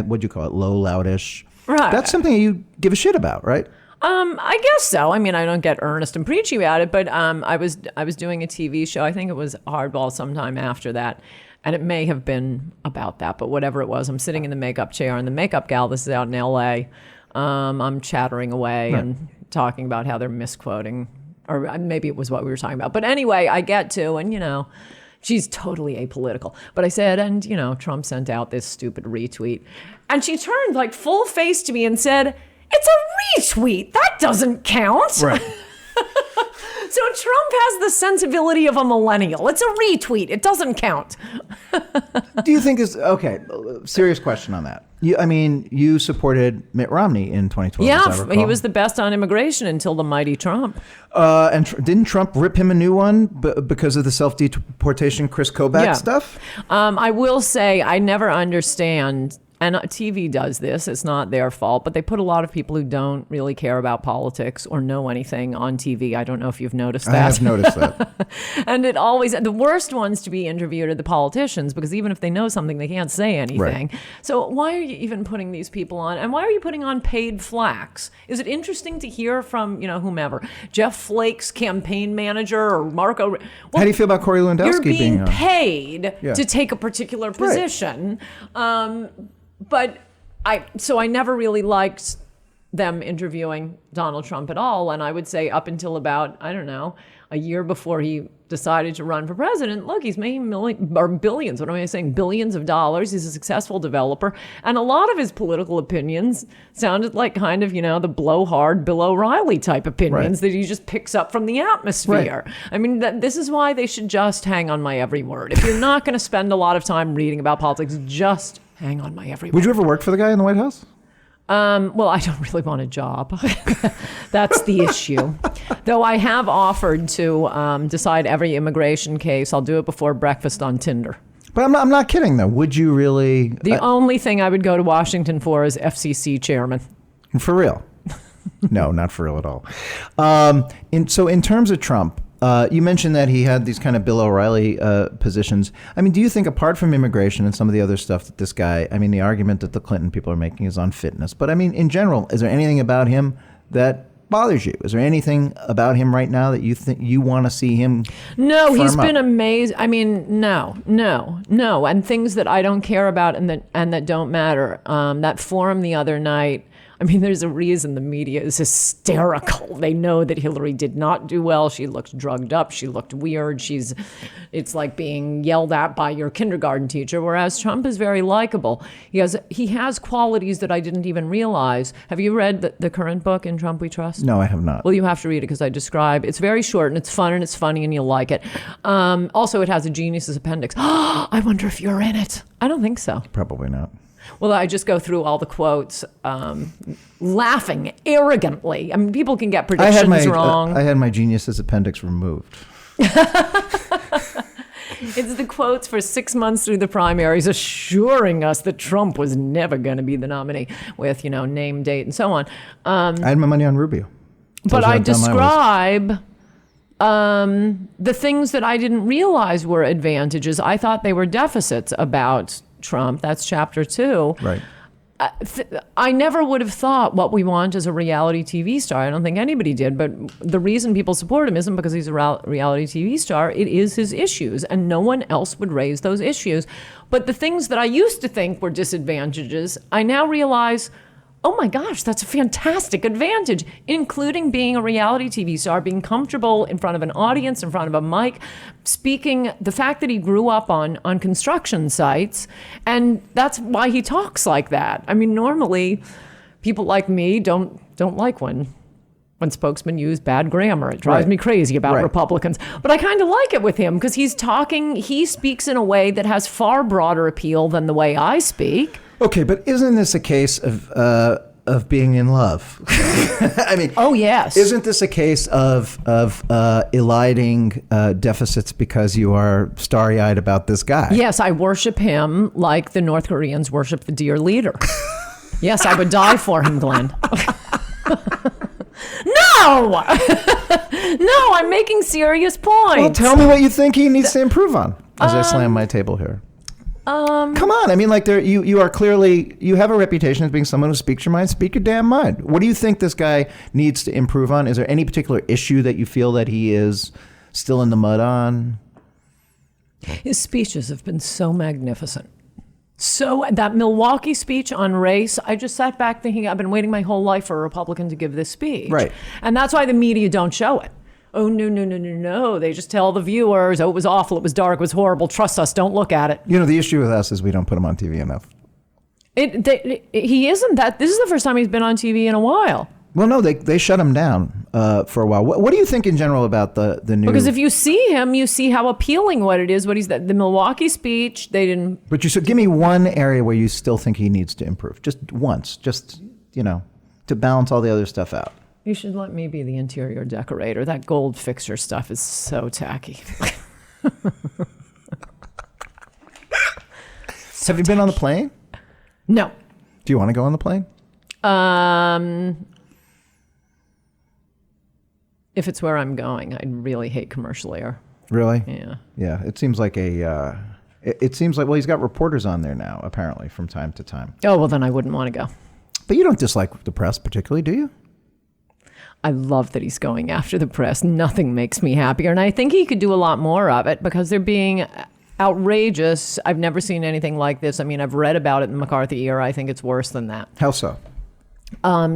what'd you call it? Low, loutish. Right. That's something you give a shit about, right? I guess so. I mean, I don't get earnest and preachy about it, but I was doing a TV show. I think it was Hardball sometime after that. And it may have been about that, but whatever it was, I'm sitting in the makeup chair, and the makeup gal, this is out in LA, I'm chattering away and talking about how they're misquoting, or maybe it was what we were talking about. But anyway, I get to, and she's totally apolitical. But I said, and Trump sent out this stupid retweet. And she turned full face to me and said, it's a retweet. That doesn't count. Right. So Trump has the sensibility of a millennial. It's a retweet. It doesn't count. Do you think serious question on that. You supported Mitt Romney in 2012. Yeah, he was the best on immigration until the mighty Trump. And didn't Trump rip him a new one because of the self-deportation Chris Kobach stuff? I will say I never understand. And TV does this. It's not their fault, but they put a lot of people who don't really care about politics or know anything on TV. I don't know if you've noticed that. I have noticed that. And the worst ones to be interviewed are the politicians, because even if they know something, they can't say anything. Right. So why are you even putting these people on? And why are you putting on paid flacks? Is it interesting to hear from, whomever? Jeff Flake's campaign manager or Marco? Well, how do you feel about Corey Lewandowski you're being on? paid to take a particular position. Right. But I never really liked them interviewing Donald Trump at all. And I would say up until about, a year before he decided to run for president, look, he's making billions. What am I saying? Billions of dollars. He's a successful developer. And a lot of his political opinions sounded like kind of, the blowhard Bill O'Reilly type opinions that he just picks up from the atmosphere. Right. I mean, this is why they should just hang on my every word. If you're not going to spend a lot of time reading about politics, just hang on my every word. Would you ever work for the guy in the White House? Well, I don't really want a job. That's the issue. Though I have offered to decide every immigration case. I'll do it before breakfast on Tinder. But I'm not kidding, though. Would you really? The only thing I would go to Washington for is FCC chairman. For real? No, not for real at all. So in terms of Trump, you mentioned that he had these kind of Bill O'Reilly positions. I mean, do you think apart from immigration and some of the other stuff that this guy, the argument that the Clinton people are making is on fitness. But in general, is there anything about him that bothers you? Is there anything about him right now that you think you want to see him? No, he's been amazing. No. And things that I don't care about and that don't matter. That forum the other night, I mean, there's a reason the media is hysterical. They know that Hillary did not do well. She looked drugged up. She looked weird. It's like being yelled at by your kindergarten teacher, whereas Trump is very likable. He has qualities that I didn't even realize. Have you read the current book, In Trump We Trust? No, I have not. Well, you have to read it because I describe. It's very short and it's fun and it's funny and you'll like it. Also, it has a genius's appendix. I wonder if you're in it. I don't think so. Probably not. Well, I just go through all the quotes, laughing arrogantly. I mean, people can get predictions wrong. I had my genius's appendix removed. It's the quotes for 6 months through the primaries assuring us that Trump was never going to be the nominee with, name, date, and so on. I had my money on Rubio. But I describe the things that I didn't realize were advantages. I thought they were deficits about Trump. That's chapter 2. Right. I never would have thought what we want is a reality TV star. I don't think anybody did. But the reason people support him isn't because he's a reality TV star. It is his issues. And no one else would raise those issues. But the things that I used to think were disadvantages, I now realize, oh my gosh, that's a fantastic advantage, including being a reality TV star, being comfortable in front of an audience, in front of a mic, speaking, the fact that he grew up on construction sites, and that's why he talks like that. I mean, normally people like me don't like when spokesmen use bad grammar. It drives me crazy about Republicans. But I kind of like it with him because he speaks in a way that has far broader appeal than the way I speak. Okay, but isn't this a case of being in love? I mean, oh yes. Isn't this a case of eliding deficits because you are starry-eyed about this guy? Yes, I worship him like the North Koreans worship the dear leader. Yes, I would die for him, Glenn. No, I'm making serious points. Well, tell me what you think he needs to improve on. As I slam my table here. Come on. I mean, like, you are clearly, you have a reputation as being someone who speaks your mind. Speak your damn mind. What do you think this guy needs to improve on? Is there any particular issue that you feel that he is still in the mud on? His speeches have been so magnificent. So that Milwaukee speech on race, I just sat back thinking, I've been waiting my whole life for a Republican to give this speech. Right. And that's why the media don't show it. Oh, no. They just tell the viewers, oh, it was awful, it was dark, it was horrible. Trust us, don't look at it. The issue with us is we don't put him on TV enough. He isn't that. This is the first time he's been on TV in a while. Well, no, they shut him down for a while. What do you think in general about the new? Because if you see him, you see how appealing what it is. What he's the Milwaukee speech. They didn't. But give me one area where you still think he needs to improve. Just once. Just to balance all the other stuff out. You should let me be the interior decorator. That gold fixture stuff is so tacky. Have you been on the plane? No. Do you want to go on the plane? If it's where I'm going, I really hate commercial air. Really? Yeah. Yeah. It seems like well, he's got reporters on there now, apparently, from time to time. Oh, well, then I wouldn't want to go. But you don't dislike the press particularly, do you? I love that he's going after the press. Nothing makes me happier. And I think he could do a lot more of it because they're being outrageous. I've never seen anything like this. I mean, I've read about it in the McCarthy era. I think it's worse than that. How so?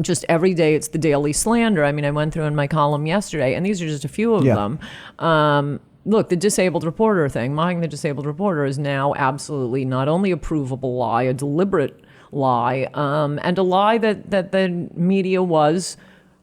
Just every day it's the daily slander. I mean, I went through in my column yesterday, and these are just a few of them. Look, the disabled reporter thing, mocking the disabled reporter is now absolutely not only a provable lie, a deliberate lie, and a lie that the media was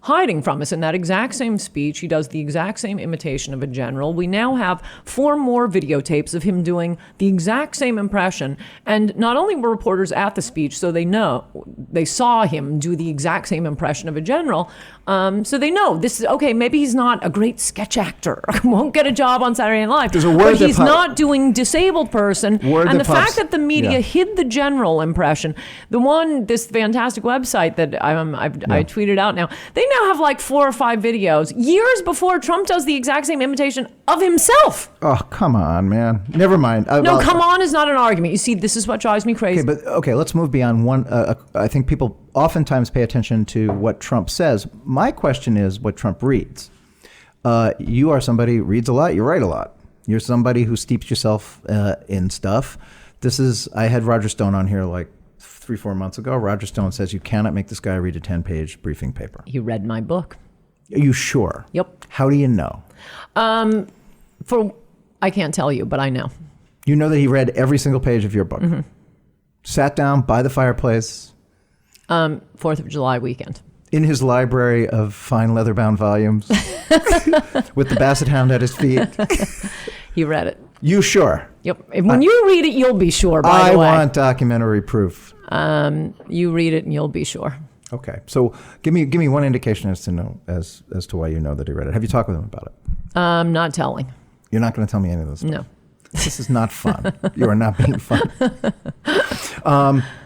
hiding from us. In that exact same speech, he does the exact same imitation of a general. We now have 4 more videotapes of him doing the exact same impression. And not only were reporters at the speech, so they saw him do the exact same impression of a general, so they know this is, okay, maybe he's not a great sketch actor, won't get a job on Saturday Night Live, There's a word but he's not doing disabled person. And the fact that the media hid the general impression, this fantastic website that I tweeted out now, they now have like 4 or 5 videos years before Trump does the exact same imitation of himself. Oh, come on, man. Never mind. Come on is not an argument. You see, this is what drives me crazy. Okay, let's move beyond one. I think people oftentimes pay attention to what Trump says. My question is what Trump reads. You are somebody who reads a lot. You write a lot. You're somebody who steeps yourself in stuff. I had Roger Stone on here like 3-4 months ago. Roger Stone says you cannot make this guy read a 10-page briefing paper. He read my book. Are you sure? Yep. How do you know? I can't tell you, but I know. You know that he read every single page of your book. Mm-hmm. Sat down by the fireplace. 4th of July weekend. In his library of fine leather-bound volumes. With the basset hound at his feet. He read it. You sure? Yep. When you read it, you'll be sure, by the way. I want documentary proof. You read it and you'll be sure. Okay. So give me one indication as to why you know that he read it. Have you talked with him about it? Not telling. You're not going to tell me any of this stuff? No. This is not fun. You are not being fun.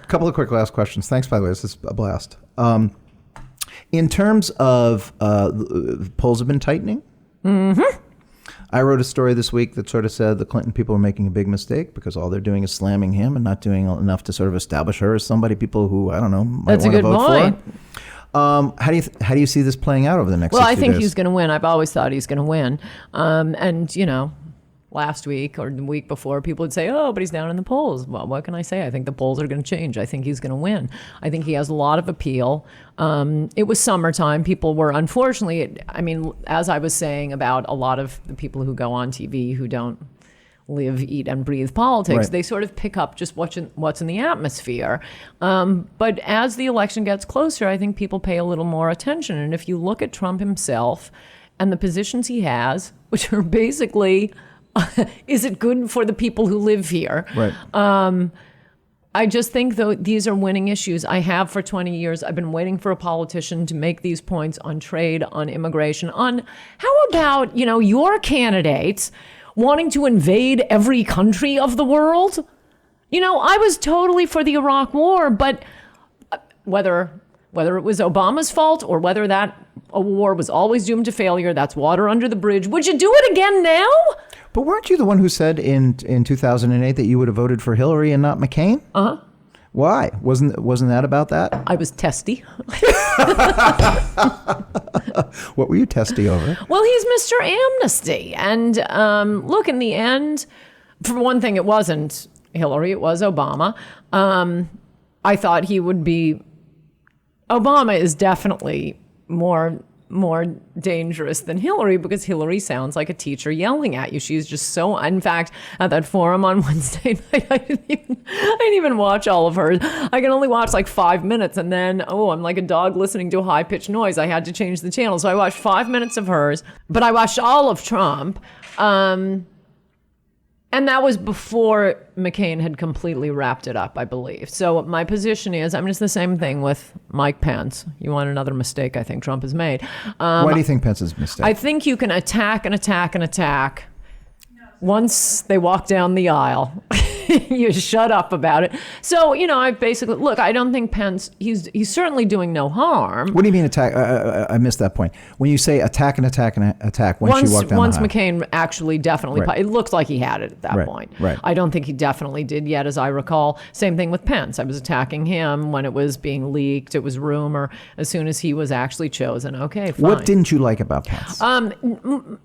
Couple of quick last questions. Thanks, by the way. This is a blast. In terms of polls have been tightening. Mm-hmm. I wrote a story this week that sort of said the Clinton people are making a big mistake because all they're doing is slamming him and not doing enough to sort of establish her as somebody people who, I don't know, might want to vote for. How do you see this playing out over the next 60 days? Well, I think he's going to win. I've always thought he's going to win. And, last week or the week before, people would say, oh, but he's down in the polls. Well, what can I say? I think the polls are going to change. I think he's going to win. I think he has a lot of appeal. It was summertime. People were, unfortunately, as I was saying about a lot of the people who go on TV who don't live, eat, and breathe politics, right. They sort of pick up just what's in the atmosphere. But as the election gets closer, I think people pay a little more attention. And if you look at Trump himself and the positions he has, which are basically... is it good for the people who live here? Right. I just think, though, these are winning issues. I have for 20 years. I've been waiting for a politician to make these points on trade, on immigration, on how about, your candidates wanting to invade every country of the world? I was totally for the Iraq War, but whether it was Obama's fault or whether that a war was always doomed to failure, that's water under the bridge. Would you do it again now? But weren't you the one who said in 2008 that you would have voted for Hillary and not McCain? Uh-huh. Why? Wasn't that about that? I was testy. What were you testy over? Well, he's Mr. Amnesty. And look, in the end, for one thing, it wasn't Hillary, it was Obama. I thought he would be... Obama is definitely more dangerous than Hillary because Hillary sounds like a teacher yelling at you. She's just so... In fact, at that forum on Wednesday night, I didn't even watch all of hers. I can only watch like 5 minutes and then, I'm like a dog listening to a high-pitched noise. I had to change the channel. So I watched 5 minutes of hers, but I watched all of Trump. And that was before McCain had completely wrapped it up, I believe. So my position is, it's the same thing with Mike Pence. You want another mistake I think Trump has made. Why do you think Pence is a mistake? I think you can attack and attack and attack. Once they walk down the aisle, you shut up about it. So, I basically, look, I don't think Pence, he's certainly doing no harm. What do you mean attack? I missed that point. When you say attack and attack and attack, once you walk down once the aisle. McCain actually definitely, Right. It looks like he had it at that point. Right. I don't think he definitely did yet, as I recall. Same thing with Pence. I was attacking him when it was being leaked. It was rumor. As soon as he was actually chosen, okay, fine. What didn't you like about Pence?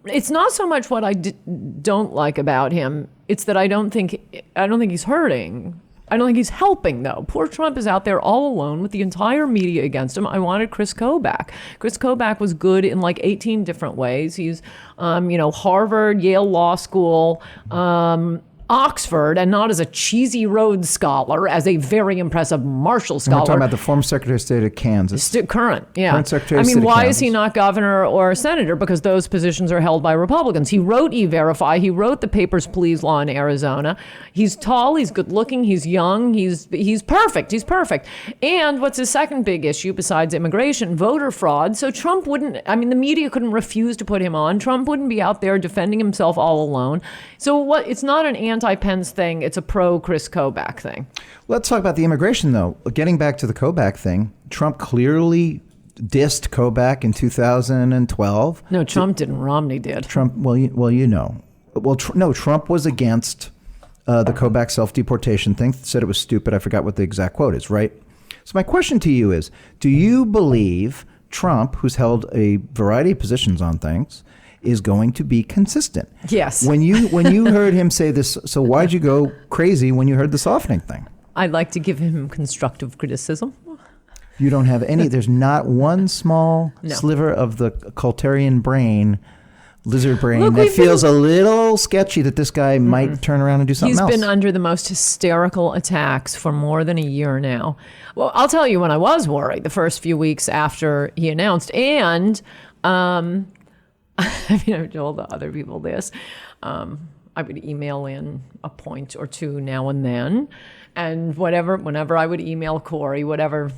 It's not so much what I don't like about him. It's that I don't think he's hurting. I don't think he's helping, though. Poor Trump is out there all alone with the entire media against him. I wanted Chris Kobach. Chris Kobach was good in like 18 different ways. He's, Harvard, Yale Law School, Oxford, and not as a cheesy Rhodes Scholar, as a very impressive Marshall And Scholar. we're talking about the former Secretary of State of Kansas. Current, yeah. Current Secretary of State of why Kansas. is he not governor or senator? Because those positions are held by Republicans. He wrote E-Verify. He wrote the Papers, Please law in Arizona. He's tall. He's good looking. He's young. He's perfect. He's perfect. And what's his second big issue besides immigration? Voter fraud. So Trump wouldn't, the media couldn't refuse to put him on. Trump wouldn't be out there defending himself all alone. So it's not an anti-Pence thing. It's a pro-Chris Kobach thing. Let's talk about the immigration, though. Getting back to the Kobach thing, Trump clearly dissed Kobach in 2012. No, Trump didn't. Romney did. Trump, Trump was against the Kobach self-deportation thing, said it was stupid. I forgot what the exact quote is, right? So my question to you is, do you believe Trump, who's held a variety of positions on things, is going to be consistent? Yes. When you heard him say this, so why'd you go crazy when you heard the softening thing? I like to give him constructive criticism. You don't have any, there's not one small sliver of the Coulterian brain, lizard brain, Look, that feels a little sketchy that this guy might turn around and do something else. He's been under the most hysterical attacks for more than a year now. Well, I'll tell you when I was worried the first few weeks after he announced, and I mean, I've told the other people this. I would email in a point or two now and then. And whenever I would email Corey, whatever,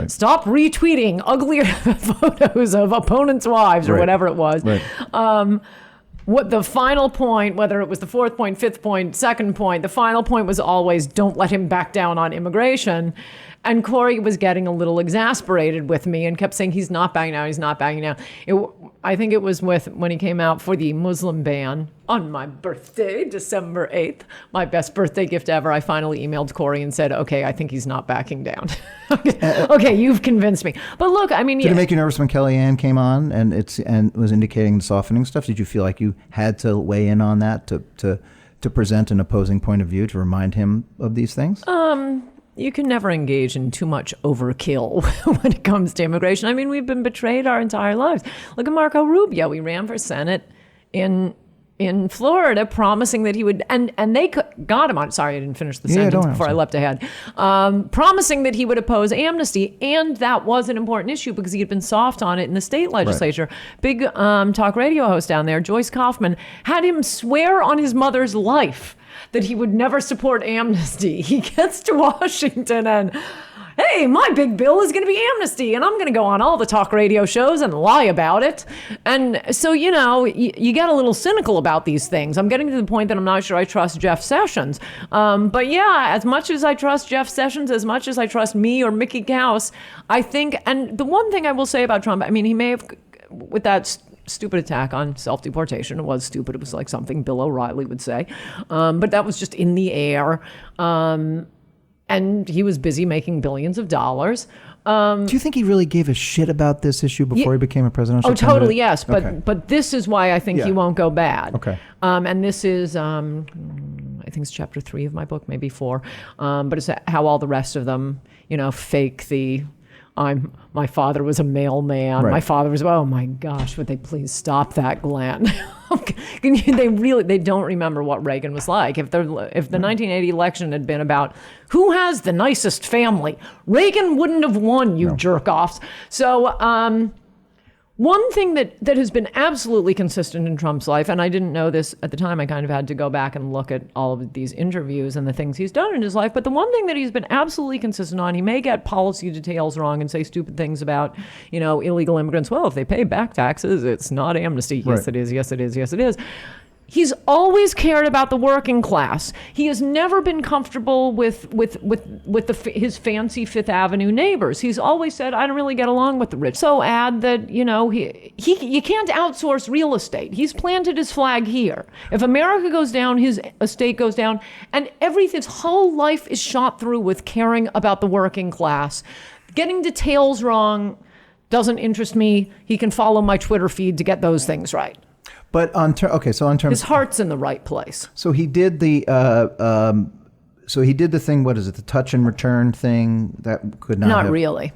stop retweeting uglier photos of opponents' wives or whatever it was. Right. What the final point, whether it was the fourth point, fifth point, second point, the final point was always don't let him back down on immigration. And Corey was getting a little exasperated with me and kept saying he's not backing down, he's not backing down. I think it was when he came out for the Muslim ban on my birthday, December 8th, my best birthday gift ever. I finally emailed Corey and said, okay, I think he's not backing down. Okay, you've convinced me. But look, I mean... Did it make you nervous when Kellyanne came on and was indicating the softening stuff? Did you feel like you had to weigh in on that to present an opposing point of view, to remind him of these things? You can never engage in too much overkill when it comes to immigration. I mean, we've been betrayed our entire lives. Look at Marco Rubio. He ran for Senate in Florida, promising that he would, and they got him on. Sorry, I didn't finish the sentence before I leapt ahead. Promising that he would oppose amnesty, and that was an important issue because he had been soft on it in the state legislature. Right. Big talk radio host down there, Joyce Kaufman, had him swear on his mother's life that he would never support amnesty. He gets to Washington and, hey, my big bill is going to be amnesty, and I'm going to go on all the talk radio shows and lie about it. And so, you get a little cynical about these things. I'm getting to the point that I'm not sure I trust Jeff Sessions. But yeah, as much as I trust Jeff Sessions, as much as I trust me or Mickey Gauss, I think, and the one thing I will say about Trump, I mean, he may have, with that stupid attack on self-deportation. It was stupid. It was like something Bill O'Reilly would say. But that was just in the air. And he was busy making billions of dollars. Do you think he really gave a shit about this issue before he became a presidential candidate? Totally, yes. But this is why I think he won't go bad. Okay. And this is, I think it's chapter 3 of my book, maybe 4. But it's how all the rest of them, fake the... my father was a mailman. Right. My father was, oh my gosh, would they please stop that, Glenn? They don't remember what Reagan was like. If the 1980 election had been about who has the nicest family, Reagan wouldn't have won, you jerk-offs. So one thing that has been absolutely consistent in Trump's life, and I didn't know this at the time, I kind of had to go back and look at all of these interviews and the things he's done in his life, but the one thing that he's been absolutely consistent on, he may get policy details wrong and say stupid things about, illegal immigrants. Well, if they pay back taxes, it's not amnesty. Yes, it is. Yes, it is. Yes, it is. He's always cared about the working class. He has never been comfortable with his fancy Fifth Avenue neighbors. He's always said, I don't really get along with the rich. So add that, you can't outsource real estate. He's planted his flag here. If America goes down, his estate goes down. And his whole life is shot through with caring about the working class. Getting details wrong doesn't interest me. He can follow my Twitter feed to get those things right. But on terms, his heart's in the right place. So he did the thing. What is it? The touch and return thing that could not. Not really.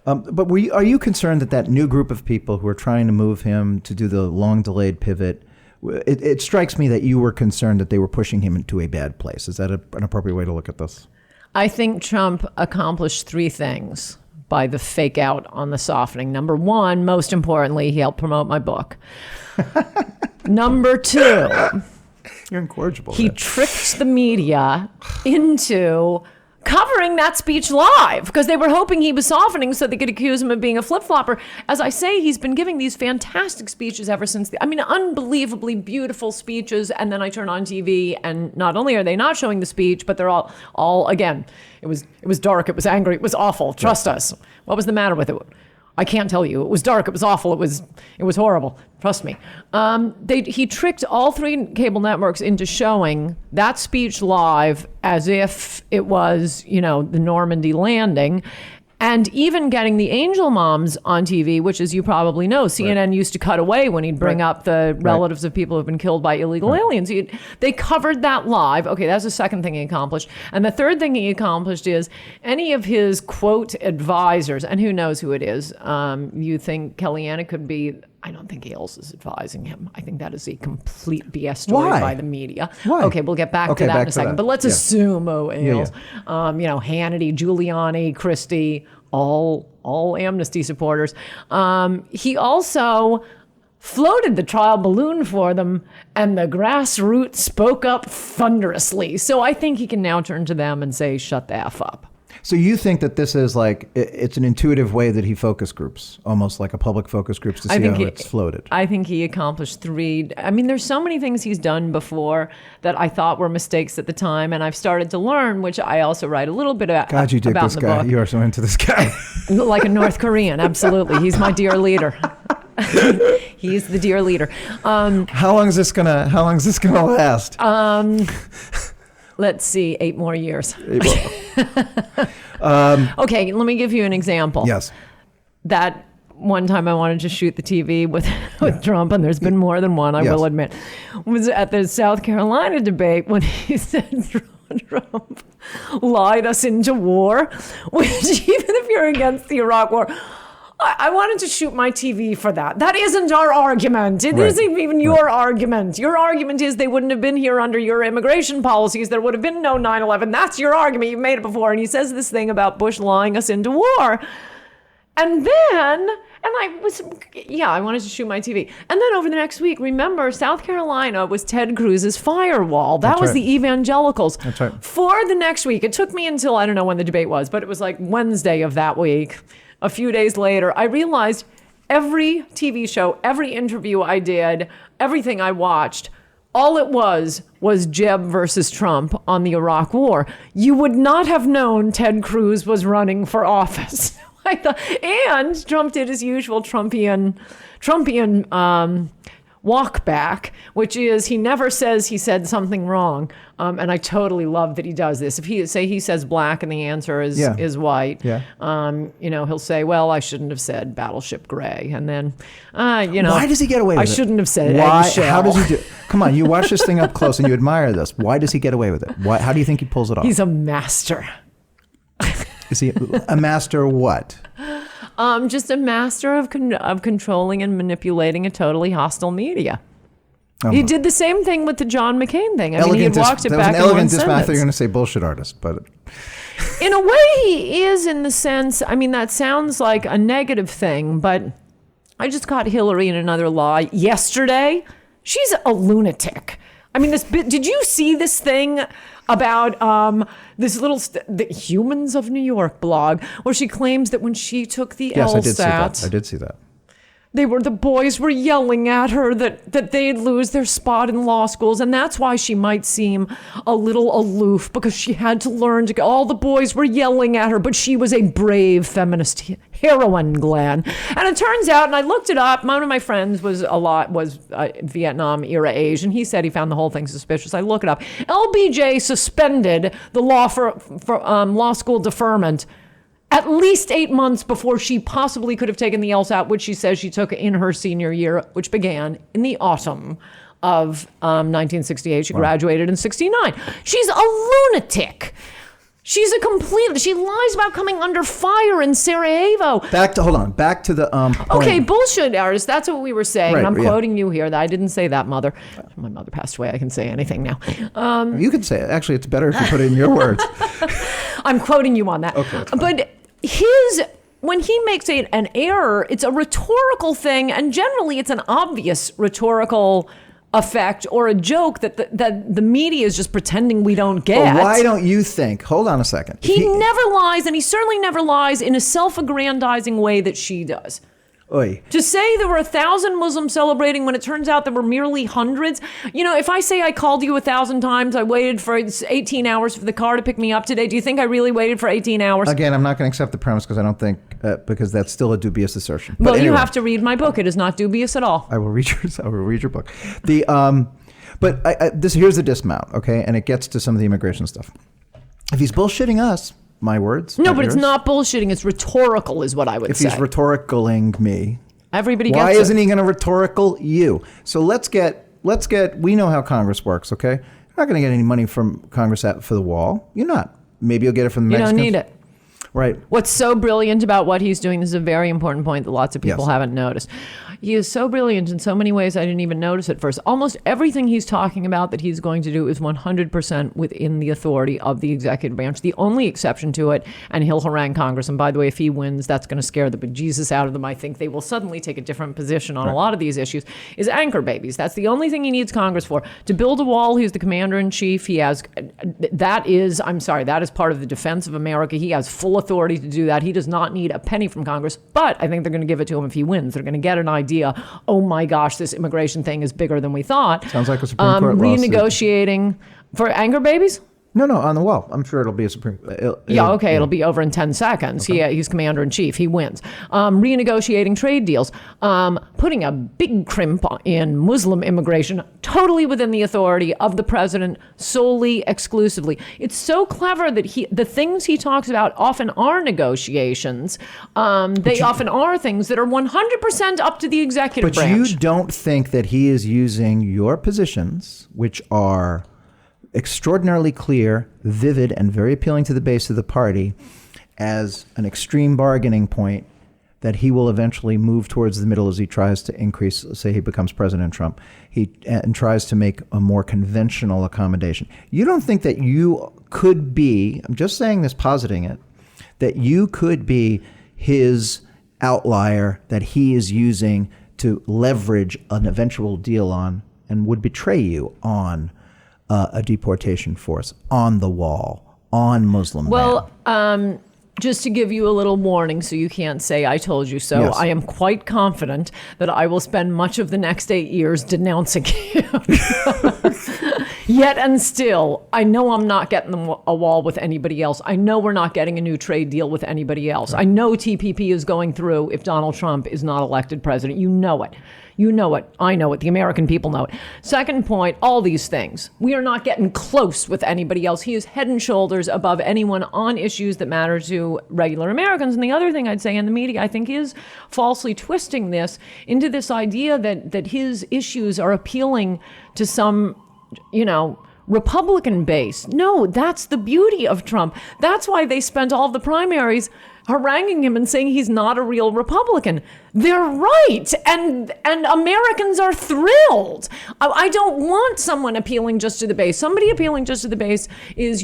But are you concerned that new group of people who are trying to move him to do the long delayed pivot? It strikes me that you were concerned that they were pushing him into a bad place. Is that an appropriate way to look at this? I think Trump accomplished 3 things by the fake out on the softening. Number 1, most importantly, he helped promote my book. Number 2, you're incorrigible. He tricked the media into covering that speech live because they were hoping he was softening so they could accuse him of being a flip-flopper. As I say, he's been giving these fantastic speeches ever since. Unbelievably beautiful speeches. And then I turn on TV and not only are they not showing the speech, but they're all again, it was dark, it was angry, it was awful. Trust us. What was the matter with it? I can't tell you. It was dark. It was awful. It was horrible. Trust me. He tricked all 3 cable networks into showing that speech live as if it was, the Normandy landing. And even getting the angel moms on TV, which, as you probably know, CNN used to cut away when he'd bring up the relatives of people who've been killed by illegal aliens. They covered that live. Okay, that's the second thing he accomplished. And the third thing he accomplished is any of his, quote, advisors, and who knows who it is. You think Kellyanne could be... I don't think Ailes is advising him. I think that is a complete BS story by the media. Why? Okay, we'll get back to that in a second. But let's assume, Ailes, Hannity, Giuliani, Christie, all amnesty supporters. He also floated the trial balloon for them, and the grassroots spoke up thunderously. So I think he can now turn to them and say, shut the F up. So you think that this is like, it's an intuitive way that he focus groups, almost like a public focus groups to see how it's floated. I think he accomplished three. I mean, there's so many things he's done before that I thought were mistakes at the time, and I've started to learn, which I also write a little bit about. God, you dig this guy. You are so into this guy. Like a North Korean, absolutely. He's my dear leader. He's the dear leader. How long is this gonna last? Let's see, 8 more years. Okay, let me give you an example. Yes. That one time I wanted to shoot the TV with Trump, and there's been more than one, I will admit, was at the South Carolina debate when he said Trump lied us into war, which even if you're against the Iraq war, I wanted to shoot my TV for that. That isn't our argument. It isn't even your argument. Your argument is they wouldn't have been here under your immigration policies. There would have been no 9/11. That's your argument. You've made it before. And he says this thing about Bush lying us into war. And then, I wanted to shoot my TV. And then over the next week, remember, South Carolina was Ted Cruz's firewall. That was the evangelicals. That's right. For the next week, it took me until, I don't know when the debate was, but it was like Wednesday of that week. A few days later, I realized every TV show, every interview I did, everything I watched, all it was Jeb versus Trump on the Iraq War. You would not have known Ted Cruz was running for office. I thought, and Trump did his usual Trumpian walk back, which is he never says he said something wrong. And I totally love that he does this. If he says black and the answer is white, he'll say, well, I shouldn't have said Battleship Gray. And then, why does he get away with it? I shouldn't have said why? eggshell. How does he do? Come on, you watch this thing up close and you admire this. Why does he get away with it? Why? How do you think he pulls it off? He's a master. Is he a master what? Just a master of controlling and manipulating a totally hostile media. He did the same thing with the John McCain thing. I mean, he had walked it back in one sentence. That was an elegant dismount. I thought you were going to say bullshit artist, but... In a way, he is in the sense, I mean, that sounds like a negative thing, but I just caught Hillary in another lie yesterday. She's a lunatic. I mean, did you see this thing about this little the Humans of New York blog, where she claims that when she took the LSAT, I did see that. The boys were yelling at her that they'd lose their spot in law schools, and that's why she might seem a little aloof, because she had to learn to go. All the boys were yelling at her, but she was a brave feminist heroine, Glenn. And it turns out, and I looked it up, one of my friends was Vietnam era age, and he said he found the whole thing suspicious. I look it up. LBJ suspended the law for law school deferment at least 8 months before she possibly could have taken the LSAT, which she says she took in her senior year, which began in the autumn of 1968. She graduated in 69. She's a lunatic. She lies about coming under fire in Sarajevo. Back to the point. Okay, bullshit artist. That's what we were saying. Right, and I'm quoting you here. I didn't say that, mother. My mother passed away. I can say anything now. You can say it. Actually, it's better if you put it in your words. I'm quoting you on that. Okay, but when he makes an error, it's a rhetorical thing, and generally it's an obvious rhetorical effect or a joke that the media is just pretending we don't get. But why don't you think? Hold on a second. He never lies, and he certainly never lies in a self-aggrandizing way that she does. Oy. To say there were 1,000 Muslims celebrating when it turns out there were merely hundreds. If I say I called you 1,000 times, I waited for 18 hours for the car to pick me up today. Do you think I really waited for 18 hours? Again, I'm not going to accept the premise because I don't think, because that's still a dubious assertion. Well, anyway, you have to read my book. It is not dubious at all. I will read your book. Here's the dismount, okay? And it gets to some of the immigration stuff. If he's bullshitting us, my words. No, but yours. it's not bullshitting. It's rhetorical is what I would If say. he's rhetoricaling me, Everybody why gets isn't it. he going to rhetorical you? So let's get, we know how Congress works, okay? You're not going to get any money from Congress for the wall. You're not. Maybe you'll get it from the You Mexicans. don't need it. Right. What's so brilliant about what he's doing, this is a very important point that lots of people Yes. haven't noticed. He is so brilliant in so many ways I didn't even notice at first. Almost everything he's talking about that he's going to do is 100% within the authority of the executive branch. The only exception to it, and he'll harangue Congress, and by the way, if he wins, that's going to scare the bejesus out of them. I think they will suddenly take a different position on a lot of these issues, is anchor babies. That's the only thing he needs Congress for. To build a wall, he's the commander-in-chief. He has, that is part of the defense of America. He has full authority to do that. He does not need a penny from Congress, but I think they're going to give it to him if he wins. They're going to get an idea, oh my gosh, this immigration thing is bigger than we thought. Sounds like a Supreme Court lawsuit. Renegotiating for anchor babies? No, on the wall. I'm sure it'll be a Supreme. It'll be over in 10 seconds. Okay. He's commander in chief. He wins. Renegotiating trade deals. Putting a big crimp in Muslim immigration, totally within the authority of the president, solely, exclusively. It's so clever that the things he talks about often are negotiations. They often are things that are 100% up to the executive branch. But you don't think that he is using your positions, which are extraordinarily clear, vivid, and very appealing to the base of the party, as an extreme bargaining point that he will eventually move towards the middle as he tries to increase, say he becomes President Trump, and tries to make a more conventional accommodation. You don't think that you could be, I'm just saying this, positing it, that you could be his outlier that he is using to leverage an eventual deal on and would betray you on a deportation force, on the wall, on Muslim ban? Just to give you a little warning so you can't say I told you so, Yes. I am quite confident that I will spend much of the next 8 years denouncing him. Yet and still, I know I'm not getting a wall with anybody else. I know we're not getting a new trade deal with anybody else. Right. I know TPP is going through if Donald Trump is not elected president. You know it. You know it. I know it. The American people know it. Second point, all these things. We are not getting close with anybody else. He is head and shoulders above anyone on issues that matter to regular Americans. And the other thing I'd say in the media, I think, is falsely twisting this into this idea that his issues are appealing to some, Republican base. No, that's the beauty of Trump. That's why they spent all the primaries haranguing him and saying he's not a real Republican. They're right. And Americans are thrilled. I don't want someone appealing just to the base. Somebody appealing just to the base is,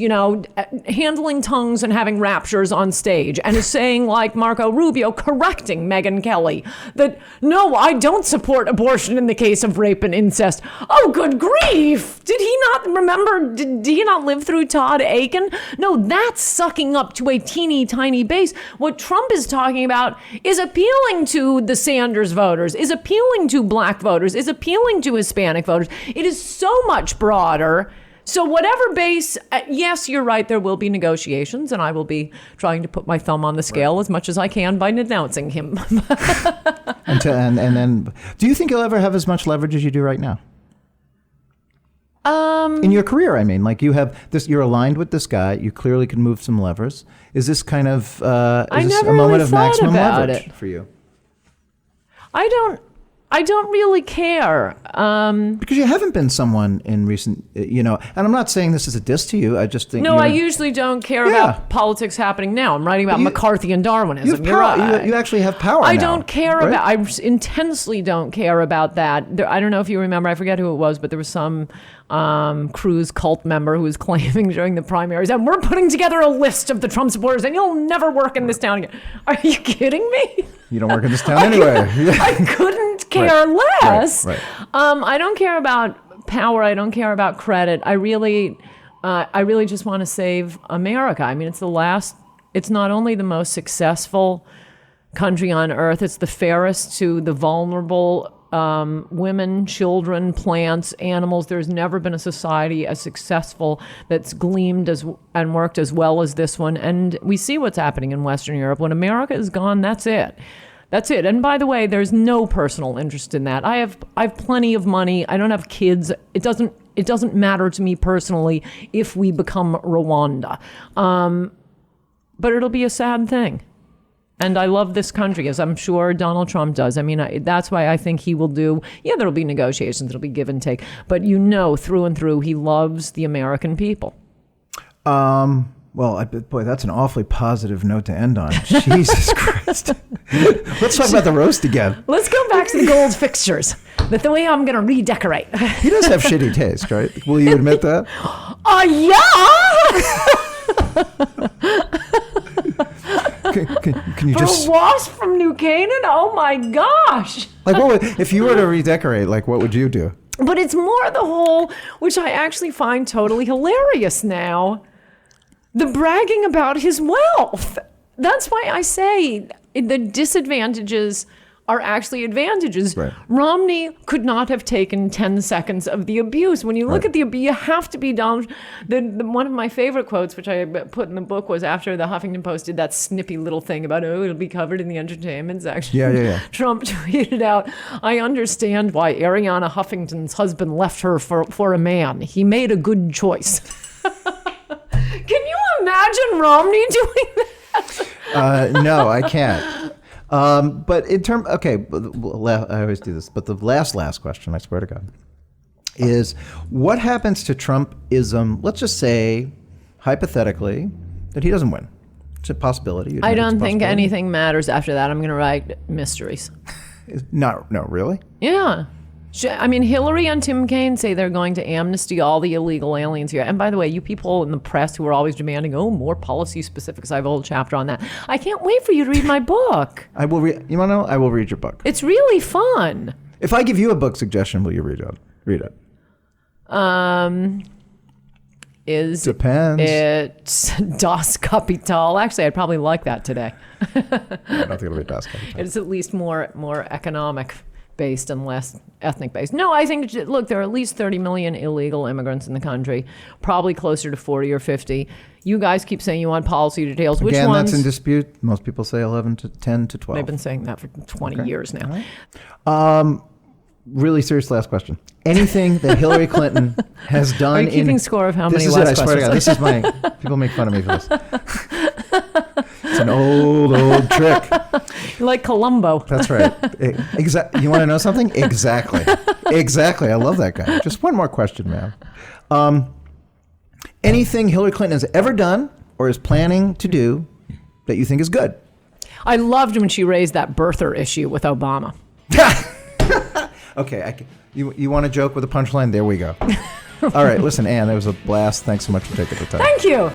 handling tongues and having raptures on stage and is saying, like Marco Rubio, correcting Megyn Kelly, that, no, I don't support abortion in the case of rape and incest. Oh, good grief. Did he not remember? Did he not live through Todd Aiken? No, that's sucking up to a teeny tiny base. What Trump is talking about is appealing to the Sanders voters, is appealing to black voters, is appealing to Hispanic voters. It is so much broader. So whatever base, yes, you're right, there will be negotiations, and I will be trying to put my thumb on the scale as much as I can by denouncing him. and then, do you think you'll ever have as much leverage as you do right now? In your career, I mean, like you have this, you're aligned with this guy. You clearly can move some levers. Is this kind of a moment of maximum leverage for you? I don't really care. Because you haven't been someone in recent, and I'm not saying this is a diss to you. I just think I usually don't care about politics happening now. I'm writing about McCarthy and Darwinism. You're right. You actually have power. I now, don't care right? about. I intensely don't care about that. I don't know if you remember. I forget who it was, but there was some Cruz cult member who was claiming during the primaries, and we're putting together a list of the Trump supporters, and you'll never work in this town again. Are you kidding me? You don't work in this town anyway. I couldn't care less. Right. I don't care about power. I don't care about credit. I really just want to save America. I mean, it's not only the most successful country on earth, it's the fairest to the vulnerable, women, children, plants, animals. There's never been a society as successful that's gleamed and worked as well as this one. And we see what's happening in Western Europe. When America is gone, that's it. That's it. And by the way, there's no personal interest in that. I have plenty of money. I don't have kids. It doesn't matter to me personally if we become Rwanda. but it'll be a sad thing. And I love this country, as I'm sure Donald Trump does. I mean, that's why I think he will do, there'll be negotiations, there'll be give and take. But through and through, he loves the American people. Well, boy, that's an awfully positive note to end on. Jesus Christ. Let's talk about the roast again. Let's go back to the gold fixtures. The way I'm going to redecorate. He does have shitty taste, right? Will you admit that? Can you just... For a wasp from New Canaan? Oh, my gosh. If you were to redecorate, what would you do? But it's more the whole, which I actually find totally hilarious now, the bragging about his wealth. That's why I say the disadvantages are actually advantages. Right. Romney could not have taken 10 seconds of the abuse. When you look at the abuse, you have to be down. One of my favorite quotes, which I put in the book, was after the Huffington Post did that snippy little thing about, it'll be covered in the entertainment section. Yeah. Trump tweeted out, I understand why Ariana Huffington's husband left her for a man. He made a good choice. Can you imagine Romney doing that? No, I can't. But in terms, I always do this, but the last question, I swear to God, is what happens to Trumpism? Let's just say, hypothetically, that he doesn't win. It's a possibility. I don't think anything matters after that. I'm going to write mysteries. No, really? Yeah. Hillary and Tim Kaine say they're going to amnesty all the illegal aliens here. And by the way, you people in the press who are always demanding, more policy specifics, I have a whole chapter on that. I can't wait for you to read my book. I will read. You want to know? I will read your book. It's really fun. If I give you a book suggestion, will you read it? Depends. It's Das Kapital. Actually, I'd probably like that today. I don't think it'll be Das Kapital. It's at least more economic based and less ethnic based. No, I think, look, there are at least 30 million illegal immigrants in the country, probably closer to 40 or 50. You guys keep saying you want policy details. Which Again, ones? that's in dispute. Most people say 11 to 10 to 12. They've been saying that for 20 years now. Right. Really serious last question. Anything that Hillary Clinton has done Are you keeping score of how many last questions? I swear to God, this is my... People make fun of me for this. It's an old trick. Like Columbo. That's right. You want to know something? Exactly. I love that guy. Just one more question, man. Anything Hillary Clinton has ever done or is planning to do that you think is good? I loved when she raised that birther issue with Obama. Okay. You want to joke with a punchline? There we go. All right. Listen, Ann, that was a blast. Thanks so much for taking the time. Thank you.